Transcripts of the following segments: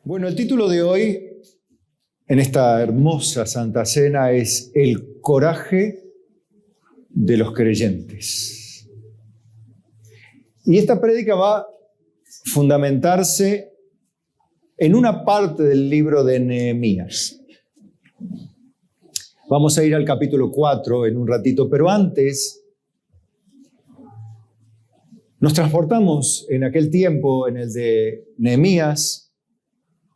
Bueno, el título de hoy, en esta hermosa Santa Cena, es El coraje de los creyentes. Y esta prédica va a fundamentarse en una parte del libro de Nehemías. Vamos a ir al capítulo 4 en un ratito, pero antes nos transportamos en aquel tiempo en el de Nehemías,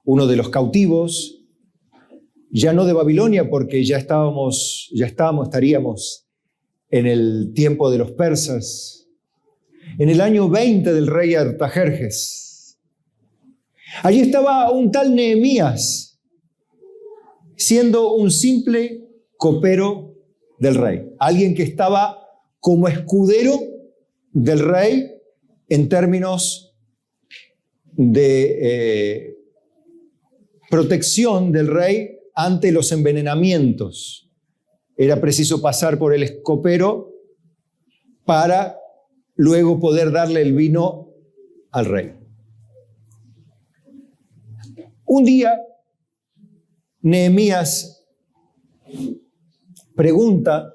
uno de los cautivos, ya no de Babilonia, porque estaríamos en el tiempo de los persas, en el año 20 del rey Artajerjes. Allí estaba un tal Nehemías, siendo un simple copero del rey, alguien que estaba como escudero del rey en términos de protección del rey ante los envenenamientos. Era preciso pasar por el escopero para luego poder darle el vino al rey. Un día, Nehemías pregunta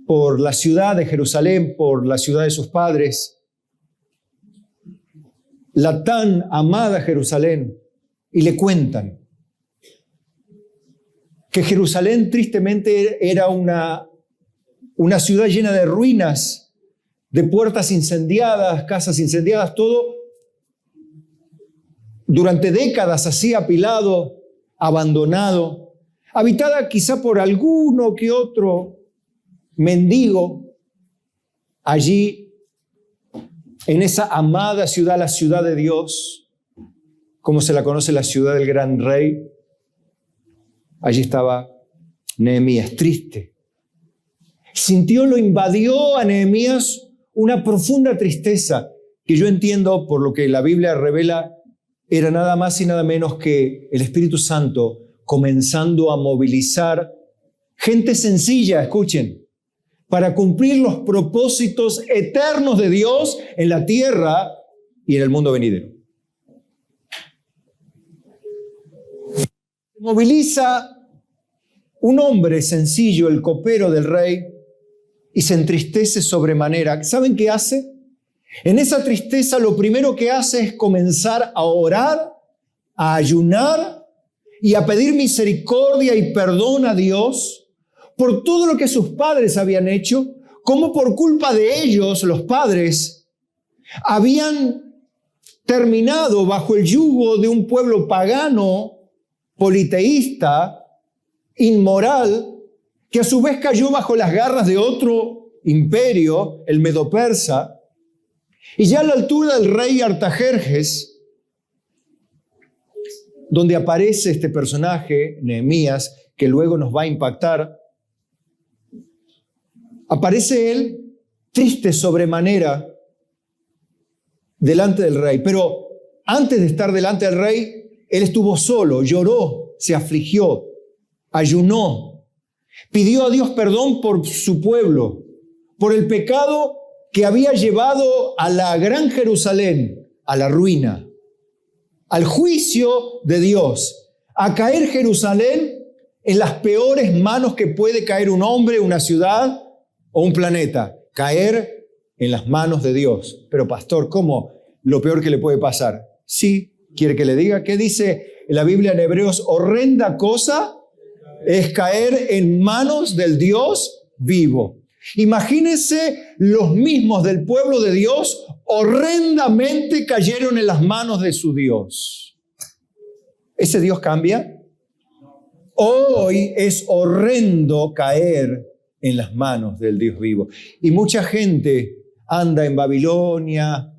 por la ciudad de Jerusalén, por la ciudad de sus padres, la tan amada Jerusalén, y le cuentan que Jerusalén tristemente era una ciudad llena de ruinas, de puertas incendiadas, casas incendiadas, todo durante décadas así apilado, abandonado, habitada quizá por alguno que otro mendigo. Allí, en esa amada ciudad, la ciudad de Dios, como se la conoce, la ciudad del gran rey, allí estaba Nehemías, triste. Lo invadió a Nehemías una profunda tristeza, que yo entiendo, por lo que la Biblia revela, era nada más y nada menos que el Espíritu Santo comenzando a movilizar gente sencilla, escuchen, para cumplir los propósitos eternos de Dios en la tierra y en el mundo venidero. Moviliza un hombre sencillo, el copero del rey, y se entristece sobremanera. ¿Saben qué hace? En esa tristeza lo primero que hace es comenzar a orar, a ayunar y a pedir misericordia y perdón a Dios por todo lo que sus padres habían hecho, como por culpa de ellos, los padres, habían terminado bajo el yugo de un pueblo pagano, politeísta, inmoral, que a su vez cayó bajo las garras de otro imperio, el medo-persa. Y ya a la altura del rey Artajerjes, donde aparece este personaje, Nehemías, que luego nos va a impactar, aparece él triste sobremanera delante del rey. Pero antes de estar delante del rey, él estuvo solo, lloró, se afligió, ayunó, pidió a Dios perdón por su pueblo, por el pecado que había llevado a la gran Jerusalén, a la ruina, al juicio de Dios, a caer Jerusalén en las peores manos que puede caer un hombre, una ciudad o un planeta, caer en las manos de Dios. Pero pastor, ¿cómo? Lo peor que le puede pasar. Sí, ¿quiere que le diga? ¿Qué dice la Biblia en Hebreos? Horrenda cosa es caer en manos del Dios vivo. Imagínense, los mismos del pueblo de Dios horrendamente cayeron en las manos de su Dios. ¿Ese Dios cambia? Hoy es horrendo caer en las manos del Dios vivo. Y mucha gente anda en Babilonia,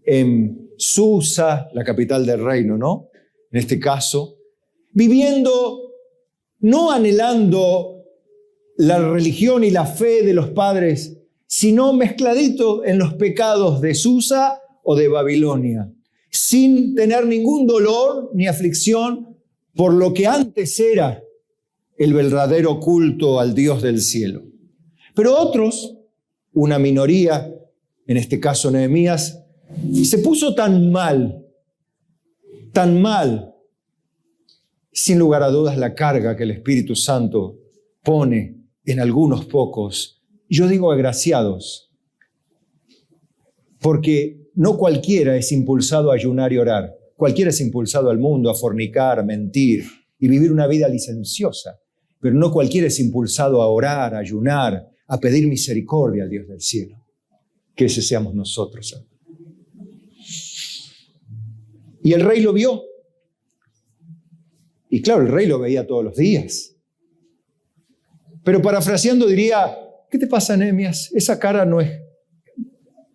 en Susa, la capital del reino, ¿no? En este caso, viviendo, no anhelando la religión y la fe de los padres, sino mezcladito en los pecados de Susa o de Babilonia, sin tener ningún dolor ni aflicción por lo que antes era el verdadero culto al Dios del cielo. Pero otros, una minoría, en este caso Nehemías, se puso tan mal tan mal, sin lugar a dudas, la carga que el Espíritu Santo pone en algunos pocos, yo digo agraciados, porque no cualquiera es impulsado a ayunar y orar. Cualquiera es impulsado al mundo a fornicar, a mentir y vivir una vida licenciosa. Pero no cualquiera es impulsado a orar, a ayunar, a pedir misericordia al Dios del cielo. Que ese seamos nosotros. Y el rey lo vio. Y claro, el rey lo veía todos los días. Pero parafraseando diría, ¿qué te pasa, Nehemías? Esa cara no es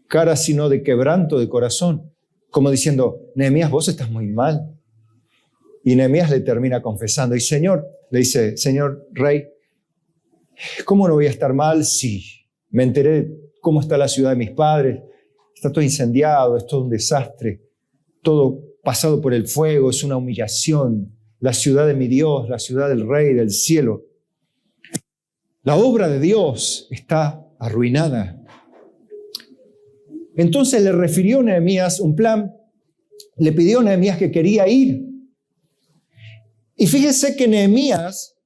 cara sino de quebranto de corazón. Como diciendo, Nehemías, vos estás muy mal. Y Nehemías le termina confesando. Y le dice, Señor rey, ¿cómo no voy a estar mal si me enteré de cómo está la ciudad de mis padres? Está todo incendiado, es todo un desastre, todo pasado por el fuego, es una humillación. La ciudad de mi Dios, la ciudad del Rey, del cielo. La obra de Dios está arruinada. Entonces le refirió a Nehemías un plan, le pidió a Nehemías que quería ir. Y fíjese que Nehemías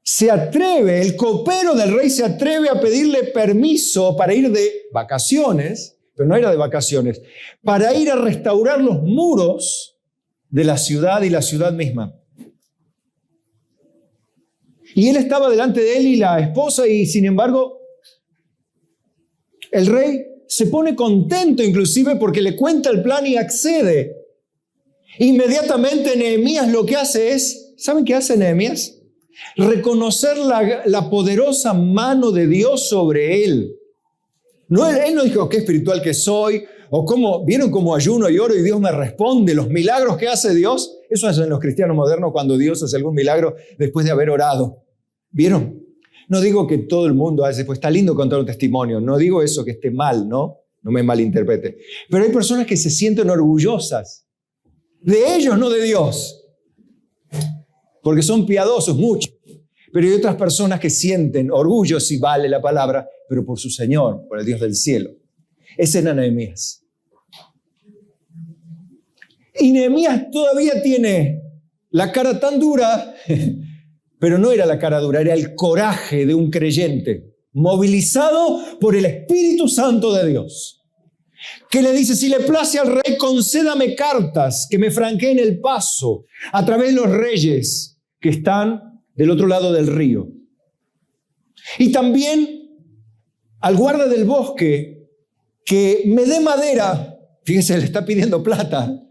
se atreve, el copero del rey se atreve a pedirle permiso para ir de vacaciones, pero no era de vacaciones, para ir a restaurar los muros de la ciudad y la ciudad misma. Y él estaba delante de él y la esposa, y sin embargo, el rey se pone contento inclusive porque le cuenta el plan y accede. Inmediatamente Nehemías lo que hace es, ¿saben qué hace Nehemías? Reconocer la poderosa mano de Dios sobre él. Él no dijo, qué espiritual que soy, o cómo, ¿vieron cómo ayuno y oro y Dios me responde? Los milagros que hace Dios, eso hacen los cristianos modernos cuando Dios hace algún milagro después de haber orado. ¿Vieron? No digo que todo el mundo hace, pues está lindo contar un testimonio, no digo eso que esté mal, ¿no? No me malinterprete. Pero hay personas que se sienten orgullosas de ellos, no de Dios, porque son piadosos, muchos. Pero hay otras personas que sienten orgullo, si vale la palabra, pero por su Señor, por el Dios del cielo. Ese era Nehemías. Y Nehemías todavía tiene la cara tan dura, pero no era la cara dura, era el coraje de un creyente, movilizado por el Espíritu Santo de Dios, que le dice, si le place al rey, concédame cartas que me franqueen el paso a través de los reyes que están del otro lado del río. Y también al guarda del bosque que me dé madera, fíjese, le está pidiendo plata,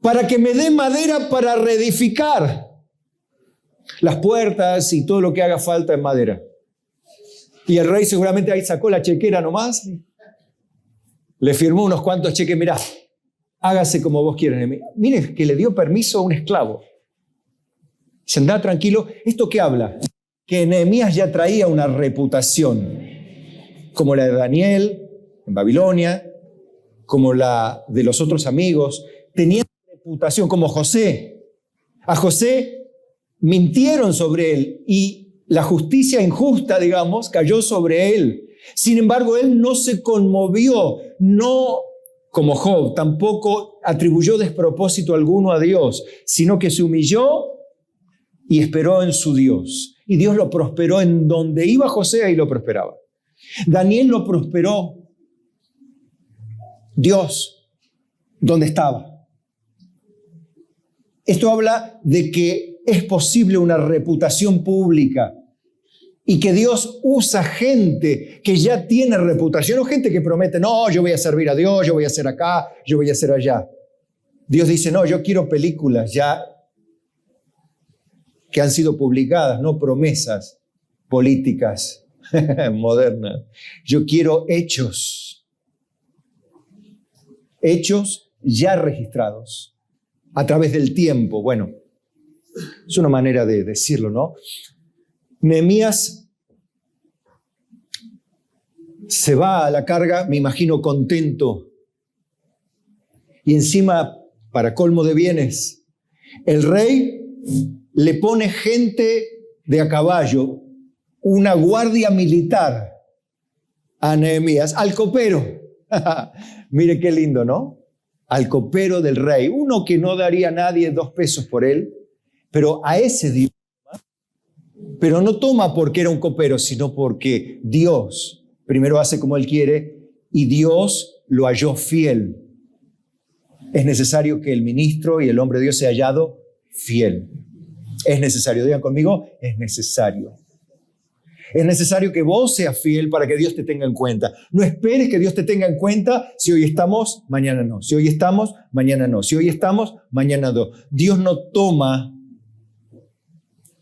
para que me dé madera para reedificar las puertas y todo lo que haga falta en madera. Y el rey seguramente ahí sacó la chequera nomás, le firmó unos cuantos cheques, mirá, hágase como vos quieras. Mire que le dio permiso a un esclavo. Se anda tranquilo. ¿Esto qué habla? Que Nehemías ya traía una reputación, como la de Daniel en Babilonia, como la de los otros amigos. Tenía reputación, como José. A José mintieron sobre él y la justicia injusta, digamos, cayó sobre él. Sin embargo, él no se conmovió, no como Job, tampoco atribuyó despropósito alguno a Dios, sino que se humilló y esperó en su Dios. Y Dios lo prosperó en donde iba José, ahí lo prosperaba. Daniel lo prosperó Dios donde estaba. Esto habla de que es posible una reputación pública y que Dios usa gente que ya tiene reputación, o gente que promete, no, yo voy a servir a Dios, yo voy a hacer acá, yo voy a hacer allá. Dios dice, no, yo quiero películas ya que han sido publicadas, no promesas políticas modernas. Yo quiero hechos ya registrados a través del tiempo. Bueno, es una manera de decirlo, ¿no? Nehemías se va a la carga, me imagino contento, y encima, para colmo de bienes, el rey le pone gente de a caballo, una guardia militar a Nehemías, al copero. Mire qué lindo, ¿no? al copero del rey, uno que no daría a nadie 2 pesos por él, pero a ese Dios, pero no toma porque era un copero, sino porque Dios primero hace como Él quiere y Dios lo halló fiel. Es necesario que el ministro y el hombre de Dios sea hallado fiel. Es necesario, digan conmigo, es necesario. Es necesario que vos seas fiel para que Dios te tenga en cuenta. No esperes que Dios te tenga en cuenta si hoy estamos, mañana no. Si hoy estamos, mañana no. Si hoy estamos, mañana no. Dios no toma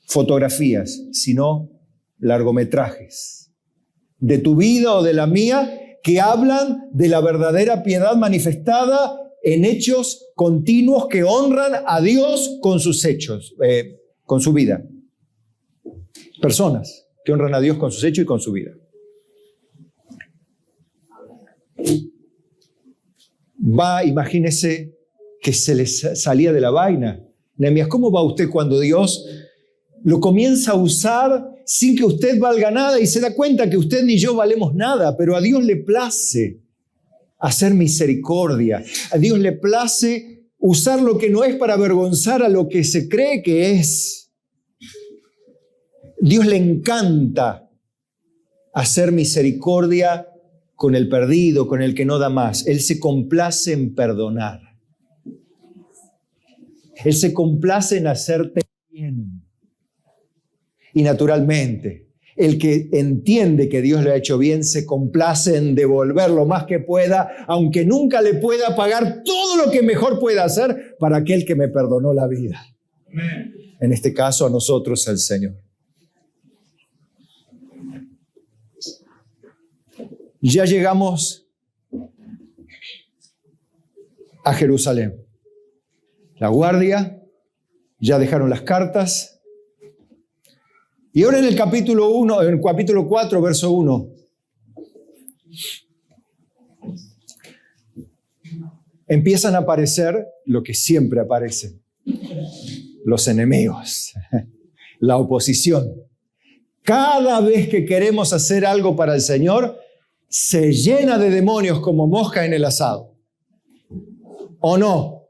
fotografías, sino largometrajes de tu vida o de la mía que hablan de la verdadera piedad manifestada en hechos continuos que honran a Dios con sus hechos, con su vida. Personas que honran a Dios con sus hechos y con su vida. Imagínese que se les salía de la vaina. Nehemías, ¿cómo va usted cuando Dios lo comienza a usar sin que usted valga nada y se da cuenta que usted ni yo valemos nada, pero a Dios le place hacer misericordia? A Dios le place usar lo que no es para avergonzar a lo que se cree que es. Dios le encanta hacer misericordia con el perdido, con el que no da más. Él se complace en perdonar. Él se complace en hacerte bien. Y naturalmente, el que entiende que Dios le ha hecho bien se complace en devolver lo más que pueda, aunque nunca le pueda pagar todo lo que mejor pueda hacer para aquel que me perdonó la vida. Amén. En este caso, a nosotros, al Señor. Ya llegamos a Jerusalén. La guardia, ya dejaron las cartas. Y ahora en el capítulo 4, verso 1, empiezan a aparecer lo que siempre aparece: los enemigos, la oposición. Cada vez que queremos hacer algo para el Señor, se llena de demonios como mosca en el asado. ¿O no?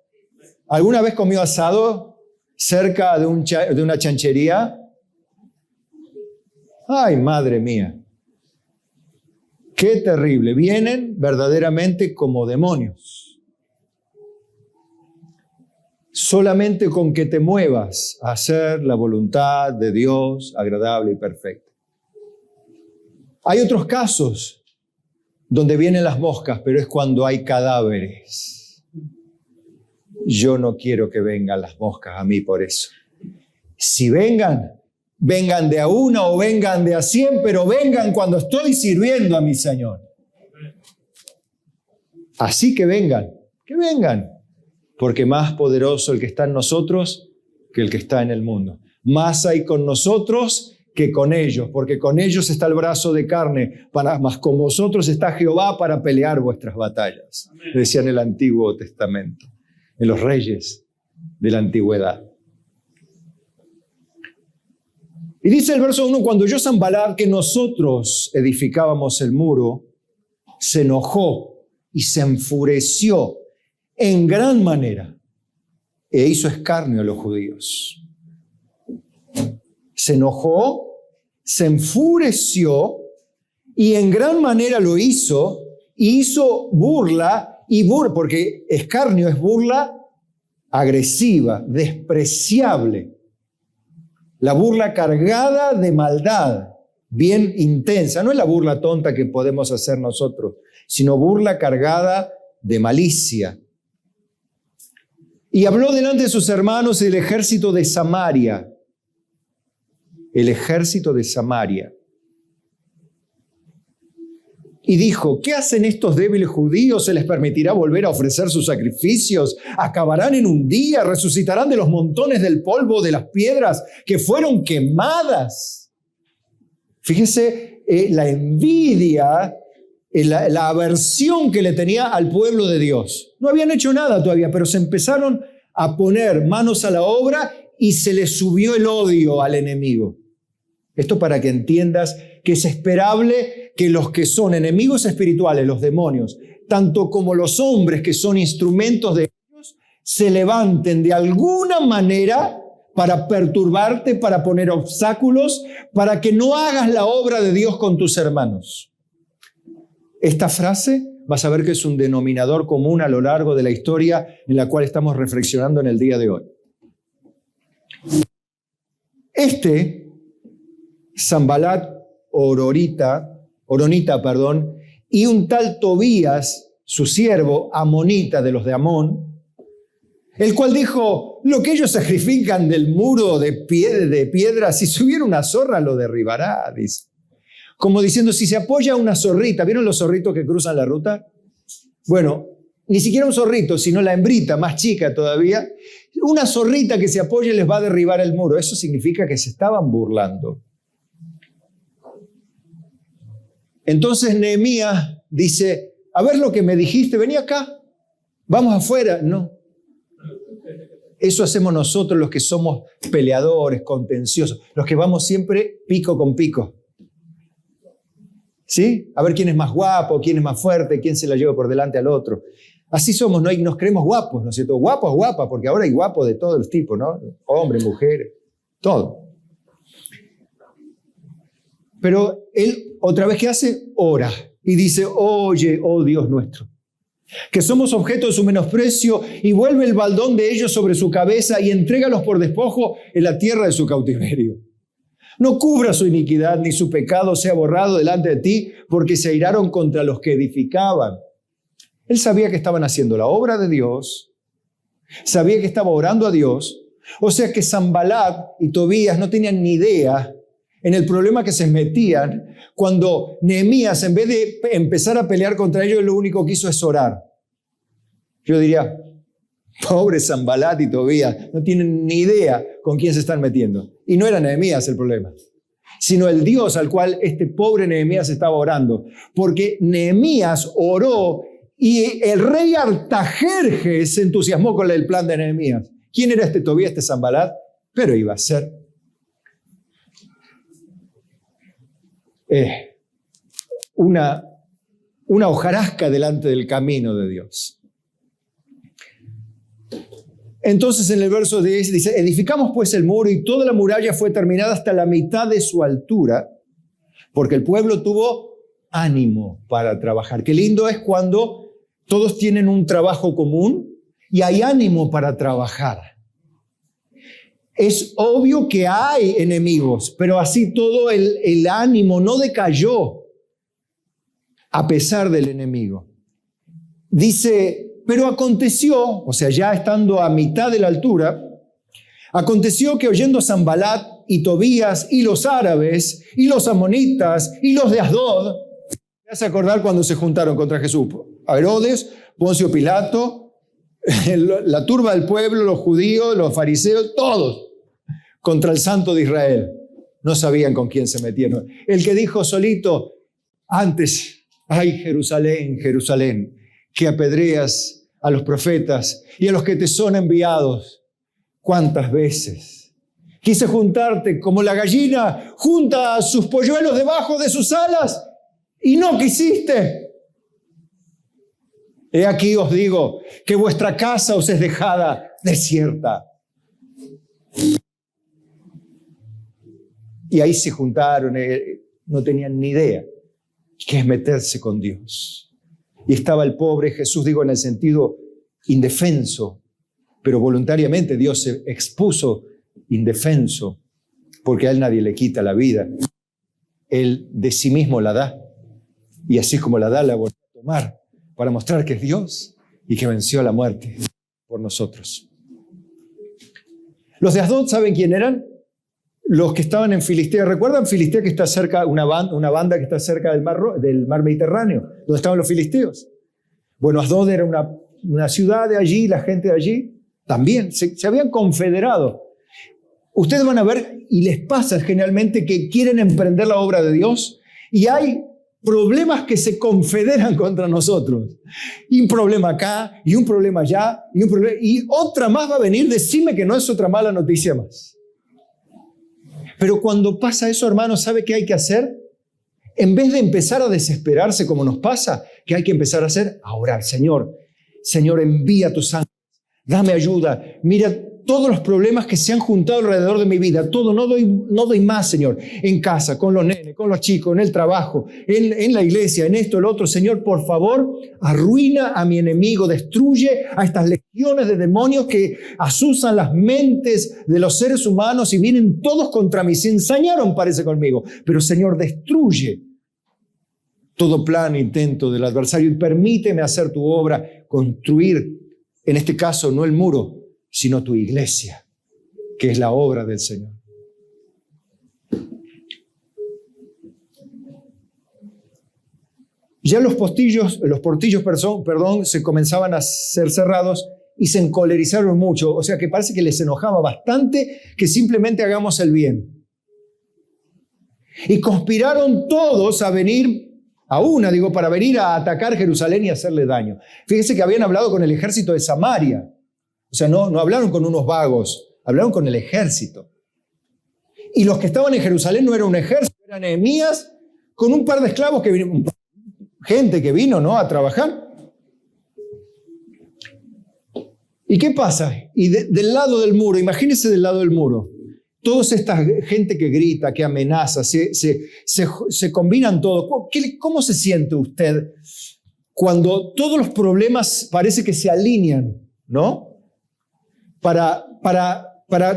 ¿Alguna vez comió asado cerca de una chanchería? ¡Ay, madre mía! ¡Qué terrible! Vienen verdaderamente como demonios. Solamente con que te muevas a hacer la voluntad de Dios agradable y perfecta. Hay otros casos donde vienen las moscas, pero es cuando hay cadáveres. Yo no quiero que vengan las moscas a mí por eso. Si vengan de a una o vengan de a 100, pero vengan cuando estoy sirviendo a mi Señor. Así que vengan, porque más poderoso el que está en nosotros que el que está en el mundo. Más hay con nosotros que con ellos, porque con ellos está el brazo de carne, más con vosotros está Jehová para pelear vuestras batallas. Amén. Decía en el Antiguo Testamento, en los reyes de la antigüedad. Y dice el verso 1, cuando oyó Sanbalat que nosotros edificábamos el muro, se enojó y se enfureció en gran manera e hizo escarnio a los judíos. Se enojó, se enfureció y en gran manera lo hizo, y hizo burla, porque escarnio es burla agresiva, despreciable. La burla cargada de maldad, bien intensa. No es la burla tonta que podemos hacer nosotros, sino burla cargada de malicia. Y habló delante de sus hermanos el ejército de Samaria. El ejército de Samaria. Y dijo, ¿qué hacen estos débiles judíos? ¿Se les permitirá volver a ofrecer sus sacrificios? ¿Acabarán en un día? ¿Resucitarán de los montones del polvo de las piedras que fueron quemadas? Fíjese la envidia, la aversión que le tenía al pueblo de Dios. No habían hecho nada todavía, pero se empezaron a poner manos a la obra y se les subió el odio al enemigo. Esto para que entiendas que es esperable que los que son enemigos espirituales, los demonios, tanto como los hombres que son instrumentos de ellos, se levanten de alguna manera para perturbarte, para poner obstáculos, para que no hagas la obra de Dios con tus hermanos. Esta frase vas a ver que es un denominador común a lo largo de la historia en la cual estamos reflexionando en el día de hoy. Sanbalat, Oronita, y un tal Tobías, su siervo, amonita de los de Amón, el cual dijo, lo que ellos sacrifican del muro de piedra, si subiera una zorra lo derribará, dice. Como diciendo, si se apoya una zorrita, ¿vieron los zorritos que cruzan la ruta? Bueno, ni siquiera un zorrito, sino la hembrita, más chica todavía, una zorrita que se apoye les va a derribar el muro. Eso significa que se estaban burlando. Entonces Nehemías dice, a ver lo que me dijiste, vení acá, vamos afuera. No. Eso hacemos nosotros los que somos peleadores, contenciosos, los que vamos siempre pico con pico. ¿Sí? A ver quién es más guapo, quién es más fuerte, quién se la lleva por delante al otro. Así somos, ¿no? Y nos creemos guapos, ¿no es cierto? Guapos, guapas, porque ahora hay guapos de todos los tipos, ¿no? Hombres, mujeres, todo. Pero él, otra vez, ¿qué hace? Ora y dice, oye, oh Dios nuestro, que somos objeto de su menosprecio, y vuelve el baldón de ellos sobre su cabeza y entrégalos por despojo en la tierra de su cautiverio. No cubra su iniquidad, ni su pecado sea borrado delante de ti, porque se airaron contra los que edificaban. Él sabía que estaban haciendo la obra de Dios, sabía que estaba orando a Dios, o sea que Sanbalat y Tobías no tenían ni idea en el problema que se metían cuando Nehemías, en vez de empezar a pelear contra ellos, lo único que hizo es orar. Yo diría, pobre Sanbalat y Tobías, no tienen ni idea con quién se están metiendo. Y no era Nehemías el problema, sino el Dios al cual este pobre Nehemías estaba orando. Porque Nehemías oró y el rey Artajerjes se entusiasmó con el plan de Nehemías. ¿Quién era este Tobías, este Sanbalat? Pero iba a ser una hojarasca delante del camino de Dios. Entonces en el verso 10 dice, edificamos pues el muro y toda la muralla fue terminada hasta la mitad de su altura, porque el pueblo tuvo ánimo para trabajar. Qué lindo es cuando todos tienen un trabajo común y hay ánimo para trabajar. Es obvio que hay enemigos, pero así todo el ánimo no decayó a pesar del enemigo. Dice, pero aconteció, o sea, ya estando a mitad de la altura, aconteció que oyendo Sanbalat y Tobías y los árabes y los amonitas y los de Asdod, me hace acordar cuando se juntaron contra Jesús, a Herodes, Poncio Pilato, la turba del pueblo, los judíos, los fariseos, todos contra el Santo de Israel. No sabían con quién se metieron. El que dijo solito antes, ay Jerusalén, Jerusalén, que apedreas a los profetas y a los que te son enviados. ¿Cuántas veces quise juntarte como la gallina junta a sus polluelos debajo de sus alas y no quisiste? He aquí os digo que vuestra casa os es dejada desierta. Y ahí se juntaron, no tenían ni idea qué es meterse con Dios. Y estaba el pobre Jesús, digo en el sentido indefenso, pero voluntariamente Dios se expuso indefenso, porque a él nadie le quita la vida. Él de sí mismo la da, y así como la da, la volvió a tomar, para mostrar que es Dios y que venció a la muerte por nosotros. Los de Asdod, ¿saben quién eran? Los que estaban en Filistea. ¿Recuerdan Filistea, que está cerca, una banda que está cerca del mar Mediterráneo, donde estaban los filisteos? Bueno, Asdod era una ciudad de allí, la gente de allí también se habían confederado. Ustedes van a ver, y les pasa generalmente, que quieren emprender la obra de Dios y hay problemas que se confederan contra nosotros. Y un problema acá, y un problema allá, y otra más va a venir. Decime que no es otra mala noticia más. Pero cuando pasa eso, hermanos, ¿sabe qué hay que hacer? En vez de empezar a desesperarse como nos pasa, ¿qué hay que empezar a hacer? A orar. Señor, envía tus ángeles. Dame ayuda. Mira todos los problemas que se han juntado alrededor de mi vida. Todo, no doy más, Señor. En casa, con los nenes, con los chicos, en el trabajo, en la iglesia, en esto, el otro. Señor, por favor, arruina a mi enemigo. Destruye a estas legiones de demonios que asusan las mentes de los seres humanos y vienen todos contra mí. Se ensañaron, parece, conmigo. Pero, Señor, destruye todo plan, intento del adversario y permíteme hacer tu obra, construir, en este caso, no el muro, sino tu iglesia, que es la obra del Señor. Ya los portillos, se comenzaban a ser cerrados y se encolerizaron mucho. O sea que parece que les enojaba bastante que simplemente hagamos el bien. Y conspiraron todos a venir, para venir a atacar Jerusalén y hacerle daño. Fíjense que habían hablado con el ejército de Samaria. O sea, no hablaron con unos vagos, hablaron con el ejército. Y los que estaban en Jerusalén no era un ejército, eran Nehemías con un par de esclavos que vinieron, gente que vino, ¿no?, a trabajar. ¿Y qué pasa? Y del lado del muro, imagínense del lado del muro, toda esta gente que grita, que amenaza, se combinan todos. ¿Cómo se siente usted cuando todos los problemas parece que se alinean, ¿no? Para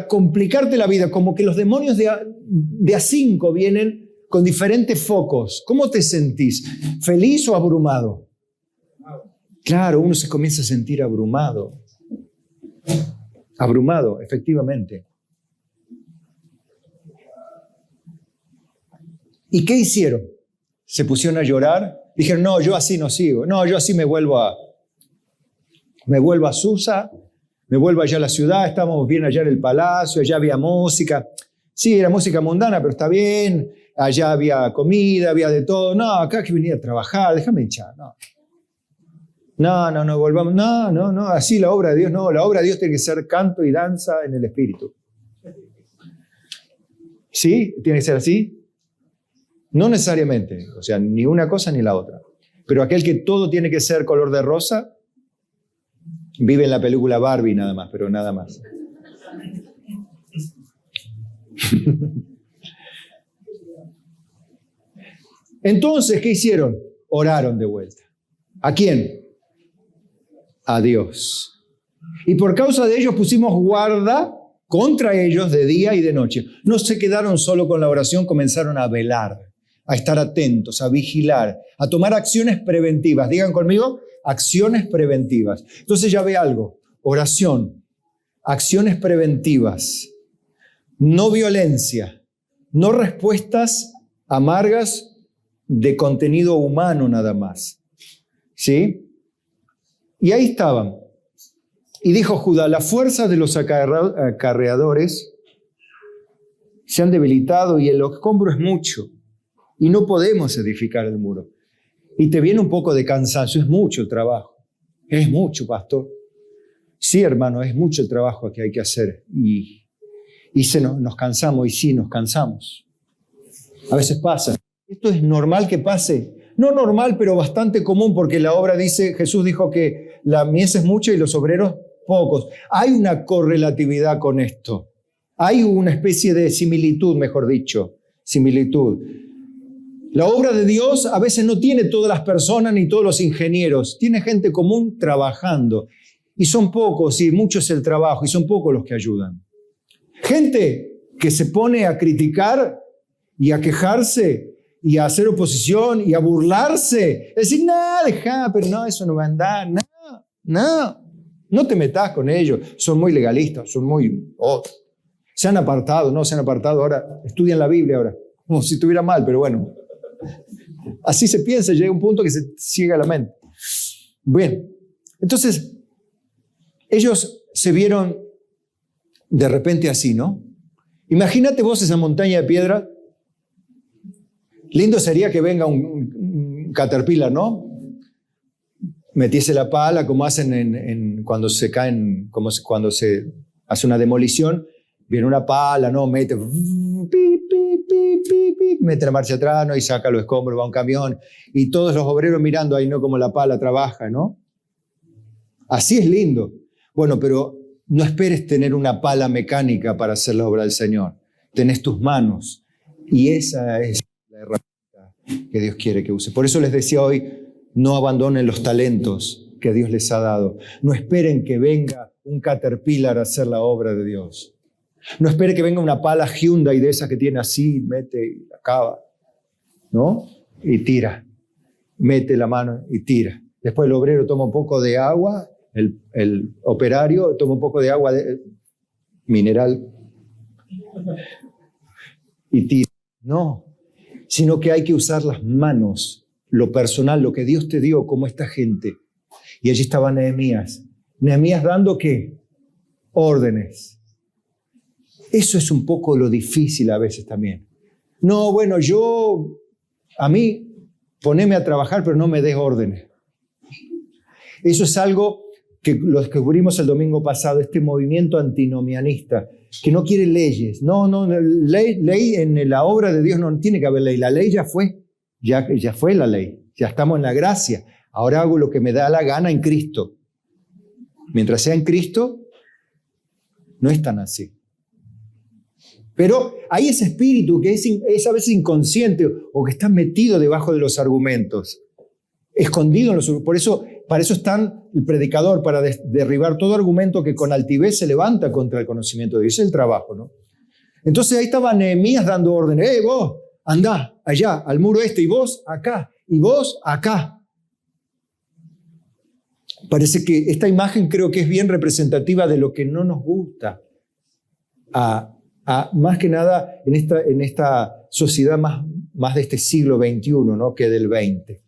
complicarte la vida, como que los demonios de a 5 vienen con diferentes focos. ¿Cómo te sentís? ¿Feliz o abrumado? Claro, uno se comienza a sentir abrumado. Abrumado, efectivamente. ¿Y qué hicieron? ¿Se pusieron a llorar? Dijeron, no, yo así no sigo. No, yo así me vuelvo a Susa. Me vuelvo allá a la ciudad, estábamos bien allá en el palacio, allá había música. Sí, era música mundana, pero está bien. Allá había comida, había de todo. No, acá que venía a trabajar, déjame hinchar. No, volvamos. No, así la obra de Dios, no. La obra de Dios tiene que ser canto y danza en el espíritu. ¿Sí? ¿Tiene que ser así? No necesariamente, o sea, ni una cosa ni la otra. Pero aquel que todo tiene que ser color de rosa, vive en la película Barbie nada más, pero nada más. Entonces, ¿qué hicieron? Oraron de vuelta. ¿A quién? A Dios. Y por causa de ellos pusimos guarda contra ellos de día y de noche. No se quedaron solo con la oración, comenzaron a velar, a estar atentos, a vigilar, a tomar acciones preventivas. Digan conmigo, acciones preventivas. Entonces ya ve algo, oración, acciones preventivas, no violencia, no respuestas amargas de contenido humano nada más. ¿Sí? Y ahí estaban. Y dijo Judá, la fuerza de los acarreadores se han debilitado y el escombro es mucho y no podemos edificar el muro. Y te viene un poco de cansancio, es mucho el trabajo. Es mucho, Sí, hermano, es mucho el trabajo que hay que hacer. Y nos cansamos, y sí, nos cansamos. A veces pasa. Esto es normal que pase. No normal, pero bastante común, porque la obra dice, Jesús dijo que la mies es mucha y los obreros pocos. Hay una correlatividad con esto. Hay una especie de similitud, mejor dicho, similitud. La obra de Dios a veces no tiene todas las personas ni todos los ingenieros. Tiene gente común trabajando. Y son pocos, y mucho es el trabajo, y son pocos los que ayudan. Gente que se pone a criticar y a quejarse y a hacer oposición y a burlarse. Es decir, pero no, eso no va a andar. No te metas con ellos. Son muy legalistas, son muy... se han apartado, ahora estudian la Biblia ahora. Como si estuviera mal, pero bueno. Así se piensa, llega un punto que se ciega la mente. Bien, entonces, ellos se vieron de repente así, ¿no? Imagínate vos esa montaña de piedra. Lindo sería que venga un caterpillar, ¿no? Metiese la pala, como hacen cuando se caen, cuando se hace una demolición. Viene una pala, ¿no? Mete, mete la marcha atrás, ¿no? Y saca los escombros, va un camión, y todos los obreros mirando ahí, ¿no? Como la pala trabaja, ¿no? Así es lindo. Bueno, pero no esperes tener una pala mecánica para hacer la obra del Señor. Tenés tus manos, y esa es la herramienta que Dios quiere que use. Por eso les decía hoy, no abandonen los talentos que Dios les ha dado. No esperen que venga un Caterpillar a hacer la obra de Dios. No espere que venga una pala Hyundai de esas que tiene así, mete y acaba, ¿no? Y tira, mete la mano y tira. Después el obrero toma un poco de agua, el operario toma un poco de agua mineral y tira. No, sino que hay que usar las manos, lo personal, lo que Dios te dio, como esta gente. Y allí estaba Nehemías. Nehemías dando ¿qué? Órdenes. Eso es un poco lo difícil a veces también. No, bueno, a mí, poneme a trabajar, pero no me des órdenes. Eso es algo que lo descubrimos el domingo pasado, este movimiento antinomianista, que no quiere leyes. No, ley en la obra de Dios no tiene que haber ley. La ley ya fue la ley. Ya estamos en la gracia. Ahora hago lo que me da la gana en Cristo. Mientras sea en Cristo, no es tan así. Pero hay ese espíritu que es a veces inconsciente o que está metido debajo de los argumentos, escondido en los argumentos. Para eso está el predicador, para derribar todo argumento que con altivez se levanta contra el conocimiento de Dios. Ese es el trabajo, ¿no? Entonces ahí estaba Nehemías dando órdenes. Vos, andá allá, al muro este, y vos acá, y vos acá. Parece que esta imagen creo que es bien representativa de lo que no nos gusta más que nada en esta sociedad más de este siglo XXI, ¿no? Que del XX.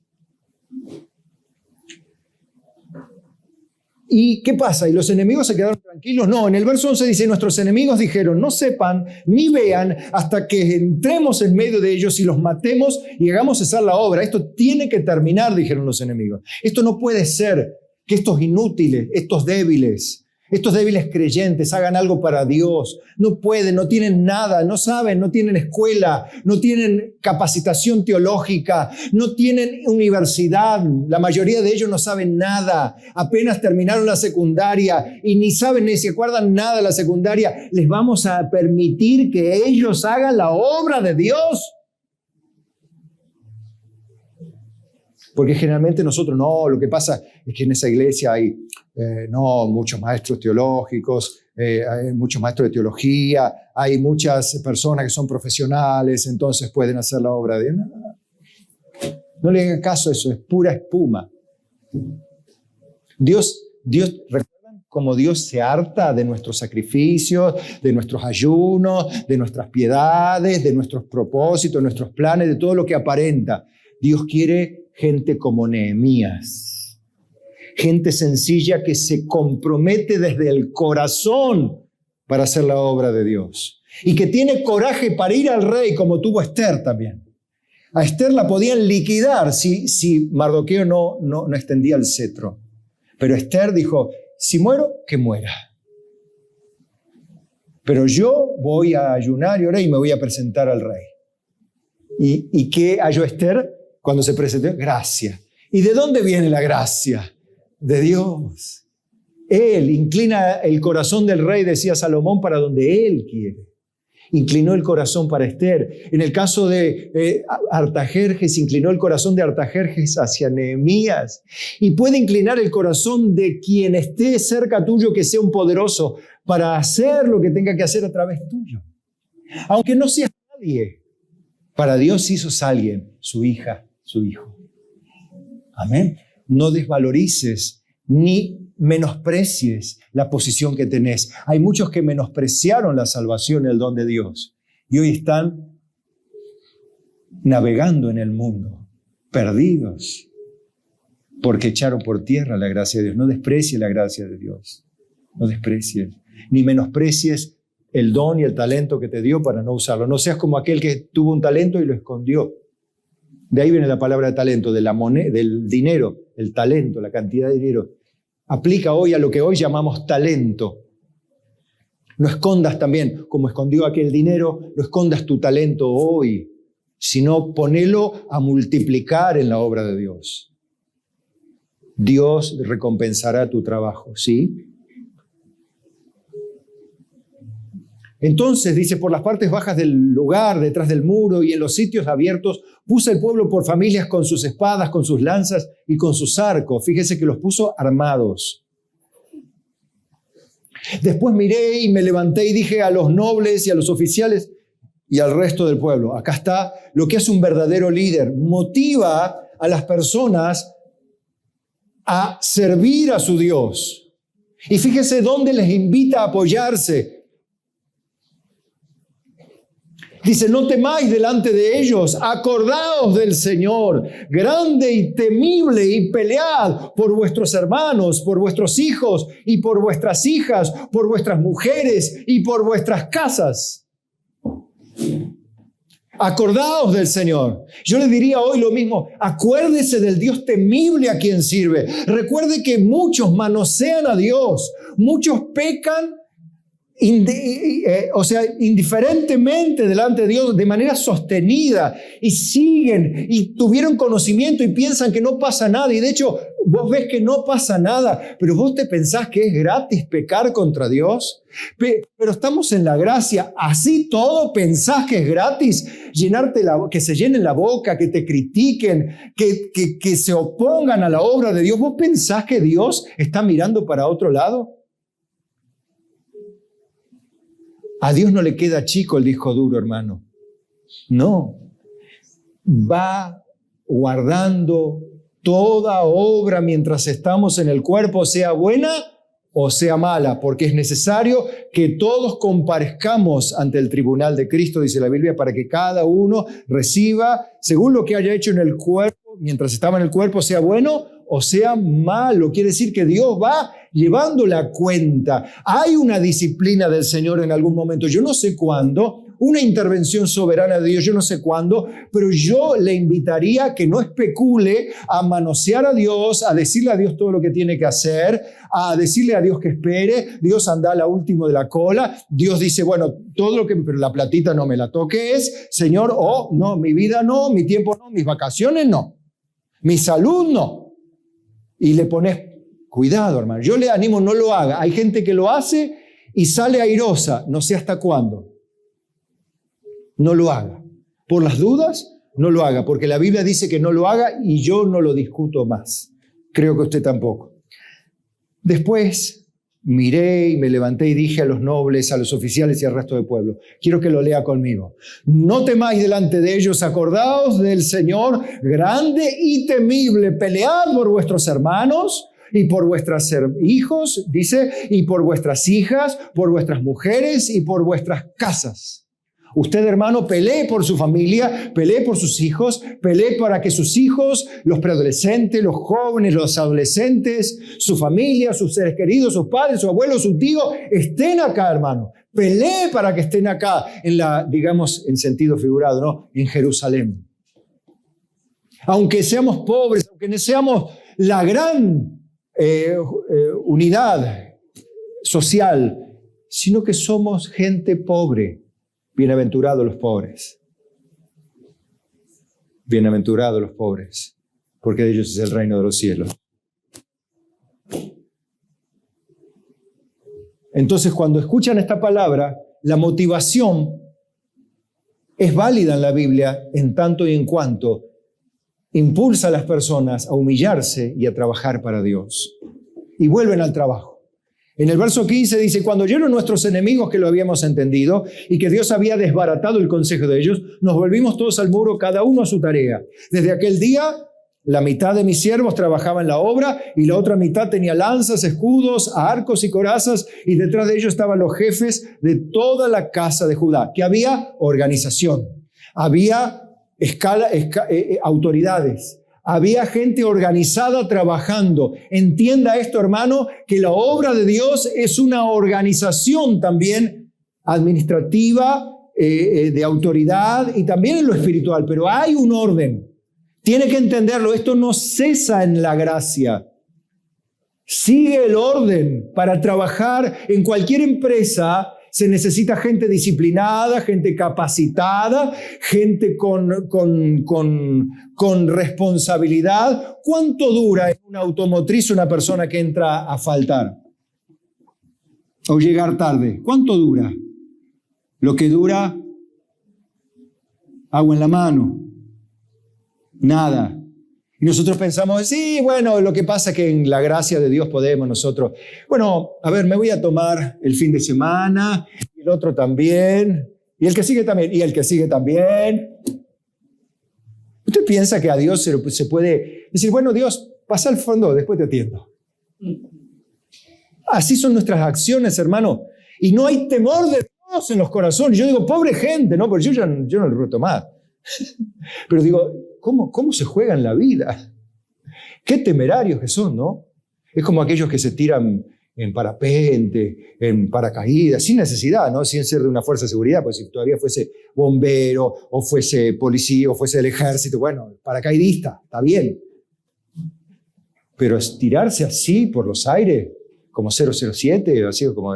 ¿Y qué pasa? ¿Y los enemigos se quedaron tranquilos? No, en el verso 11 dice, nuestros enemigos dijeron, no sepan ni vean hasta que entremos en medio de ellos y los matemos y hagamos cesar la obra. Esto tiene que terminar, dijeron los enemigos. Esto no puede ser que estos inútiles, estos débiles creyentes hagan algo para Dios. No pueden, no tienen nada, no saben, no tienen escuela, no tienen capacitación teológica, no tienen universidad. La mayoría de ellos no saben nada. Apenas terminaron la secundaria y ni saben ni se acuerdan nada de la secundaria. ¿Les vamos a permitir que ellos hagan la obra de Dios? Porque generalmente nosotros no, lo que pasa es que en esa iglesia hay muchos maestros teológicos, hay muchos maestros de teología, hay muchas personas que son profesionales, entonces pueden hacer la obra de Dios. No le hagan caso a eso, es pura espuma. Dios, ¿recuerdan cómo Dios se harta de nuestros sacrificios, de nuestros ayunos, de nuestras piedades, de nuestros propósitos, de nuestros planes, de todo lo que aparenta? Dios quiere gente como Nehemías, gente sencilla que se compromete desde el corazón para hacer la obra de Dios y que tiene coraje para ir al rey, como tuvo Esther también. A Esther la podían liquidar si Mardoqueo no extendía el cetro, pero Esther dijo, si muero, que muera. Pero yo voy a ayunar y orar y me voy a presentar al rey. ¿Y qué halló Esther? Cuando se presentó, gracia. ¿Y de dónde viene la gracia? De Dios. Él inclina el corazón del rey, decía Salomón, para donde él quiere. Inclinó el corazón para Esther. En el caso de Artajerjes, inclinó el corazón de Artajerjes hacia Nehemías. Y puede inclinar el corazón de quien esté cerca tuyo, que sea un poderoso, para hacer lo que tenga que hacer a través tuyo. Aunque no seas nadie, para Dios hizo alguien, su hija, su hijo. Amén. No desvalorices ni menosprecies la posición que tenés. Hay muchos que menospreciaron la salvación y el don de Dios y hoy están navegando en el mundo, perdidos, porque echaron por tierra la gracia de Dios. No desprecies la gracia de Dios. No desprecies, ni menosprecies el don y el talento que te dio para no usarlo. No seas como aquel que tuvo un talento y lo escondió. De ahí viene la palabra talento, de la moneda, del dinero, el talento, la cantidad de dinero. Aplica hoy a lo que hoy llamamos talento. No escondas también, como escondió aquel dinero, no escondas tu talento hoy, sino ponelo a multiplicar en la obra de Dios. Dios recompensará tu trabajo, ¿sí? Entonces, dice, por las partes bajas del lugar, detrás del muro y en los sitios abiertos, puse el pueblo por familias con sus espadas, con sus lanzas y con sus arcos. Fíjese que los puso armados. Después miré y me levanté y dije a los nobles y a los oficiales y al resto del pueblo, acá está lo que hace un verdadero líder. Motiva a las personas a servir a su Dios. Y fíjese dónde les invita a apoyarse. Dice, no temáis delante de ellos, acordaos del Señor, grande y temible, y pelead por vuestros hermanos, por vuestros hijos y por vuestras hijas, por vuestras mujeres y por vuestras casas. Acordaos del Señor. Yo le diría hoy lo mismo, acuérdese del Dios temible a quien sirve. Recuerde que muchos manosean a Dios, muchos pecan indiferentemente delante de Dios de manera sostenida y siguen y tuvieron conocimiento y piensan que no pasa nada y de hecho vos ves que no pasa nada, pero vos te pensás que es gratis pecar contra Dios. Pero estamos en la gracia, así todo pensás que es gratis, que se llenen la boca, que te critiquen, que se opongan a la obra de Dios. ¿Vos pensás que Dios está mirando para otro lado? A Dios no le queda chico el disco duro, hermano. No. Va guardando toda obra mientras estamos en el cuerpo, sea buena o sea mala, porque es necesario que todos comparezcamos ante el tribunal de Cristo, dice la Biblia, para que cada uno reciba, según lo que haya hecho en el cuerpo, mientras estaba en el cuerpo, sea bueno o sea malo. Quiere decir que Dios va llevando la cuenta. Hay una disciplina del Señor en algún momento, yo no sé cuándo, una intervención soberana de Dios, yo no sé cuándo, pero yo le invitaría a que no especule a manosear a Dios, a decirle a Dios todo lo que tiene que hacer, a decirle a Dios que espere. Dios anda a la última de la cola. Dios dice, bueno, todo lo que, pero la platita no me la toques, Señor, no, mi vida no, mi tiempo no, mis vacaciones no, mi salud no. Y le pones cuidado, hermano. Yo le animo, no lo haga. Hay gente que lo hace y sale airosa, no sé hasta cuándo. No lo haga. Por las dudas, no lo haga, porque la Biblia dice que no lo haga y yo no lo discuto más. Creo que usted tampoco. Después miré y me levanté y dije a los nobles, a los oficiales y al resto del pueblo, quiero que lo lea conmigo. No temáis delante de ellos, acordaos del Señor, grande y temible. Pelead por vuestros hermanos y por vuestros hijos, dice, y por vuestras hijas, por vuestras mujeres y por vuestras casas. Usted, hermano, pelee por su familia, pelee por sus hijos, pelee para que sus hijos, los preadolescentes, los jóvenes, los adolescentes, su familia, sus seres queridos, sus padres, sus abuelos, sus tíos, estén acá, hermano. Pelee para que estén acá, digamos, en sentido figurado, ¿no? En Jerusalén. Aunque seamos pobres, aunque no seamos la gran unidad social, sino que somos gente pobre. Bienaventurados los pobres. Bienaventurados los pobres, porque de ellos es el reino de los cielos. Entonces, cuando escuchan esta palabra, la motivación es válida en la Biblia en tanto y en cuanto impulsa a las personas a humillarse y a trabajar para Dios. Y vuelven al trabajo. En el verso 15 dice, cuando oyeron nuestros enemigos que lo habíamos entendido y que Dios había desbaratado el consejo de ellos, nos volvimos todos al muro, cada uno a su tarea. Desde aquel día, la mitad de mis siervos trabajaba en la obra y la otra mitad tenía lanzas, escudos, arcos y corazas, y detrás de ellos estaban los jefes de toda la casa de Judá, que había organización, había autoridades. Había gente organizada trabajando. Entienda esto, hermano, que la obra de Dios es una organización también administrativa, de autoridad y también en lo espiritual, pero hay un orden. Tiene que entenderlo, esto no cesa en la gracia. Sigue el orden para trabajar en cualquier empresa. se necesita gente disciplinada, gente capacitada, gente con responsabilidad. ¿Cuánto dura en una automotriz una persona que entra a faltar o llegar tarde? ¿Cuánto dura? Lo que dura, agua en la mano, nada. Y nosotros pensamos, sí, bueno, lo que pasa es que en la gracia de Dios podemos nosotros, bueno, a ver, me voy a tomar el fin de semana, y el otro también, y el que sigue también, y el que sigue también. ¿Usted piensa que a Dios se puede decir, bueno, Dios, pasa al fondo, después te atiendo? Así son nuestras acciones, hermano, y no hay temor de Dios en los corazones. Yo digo, pobre gente, ¿no? Porque yo no lo reto más. Pero digo, ¿cómo se juega en la vida? Qué temerarios que son, ¿no? Es como aquellos que se tiran en parapente, en paracaídas, sin necesidad, ¿no? Sin ser de una fuerza de seguridad, pues si todavía fuese bombero, o fuese policía, o fuese del ejército, bueno, paracaidista, está bien. Pero estirarse así por los aires, como 007, así como...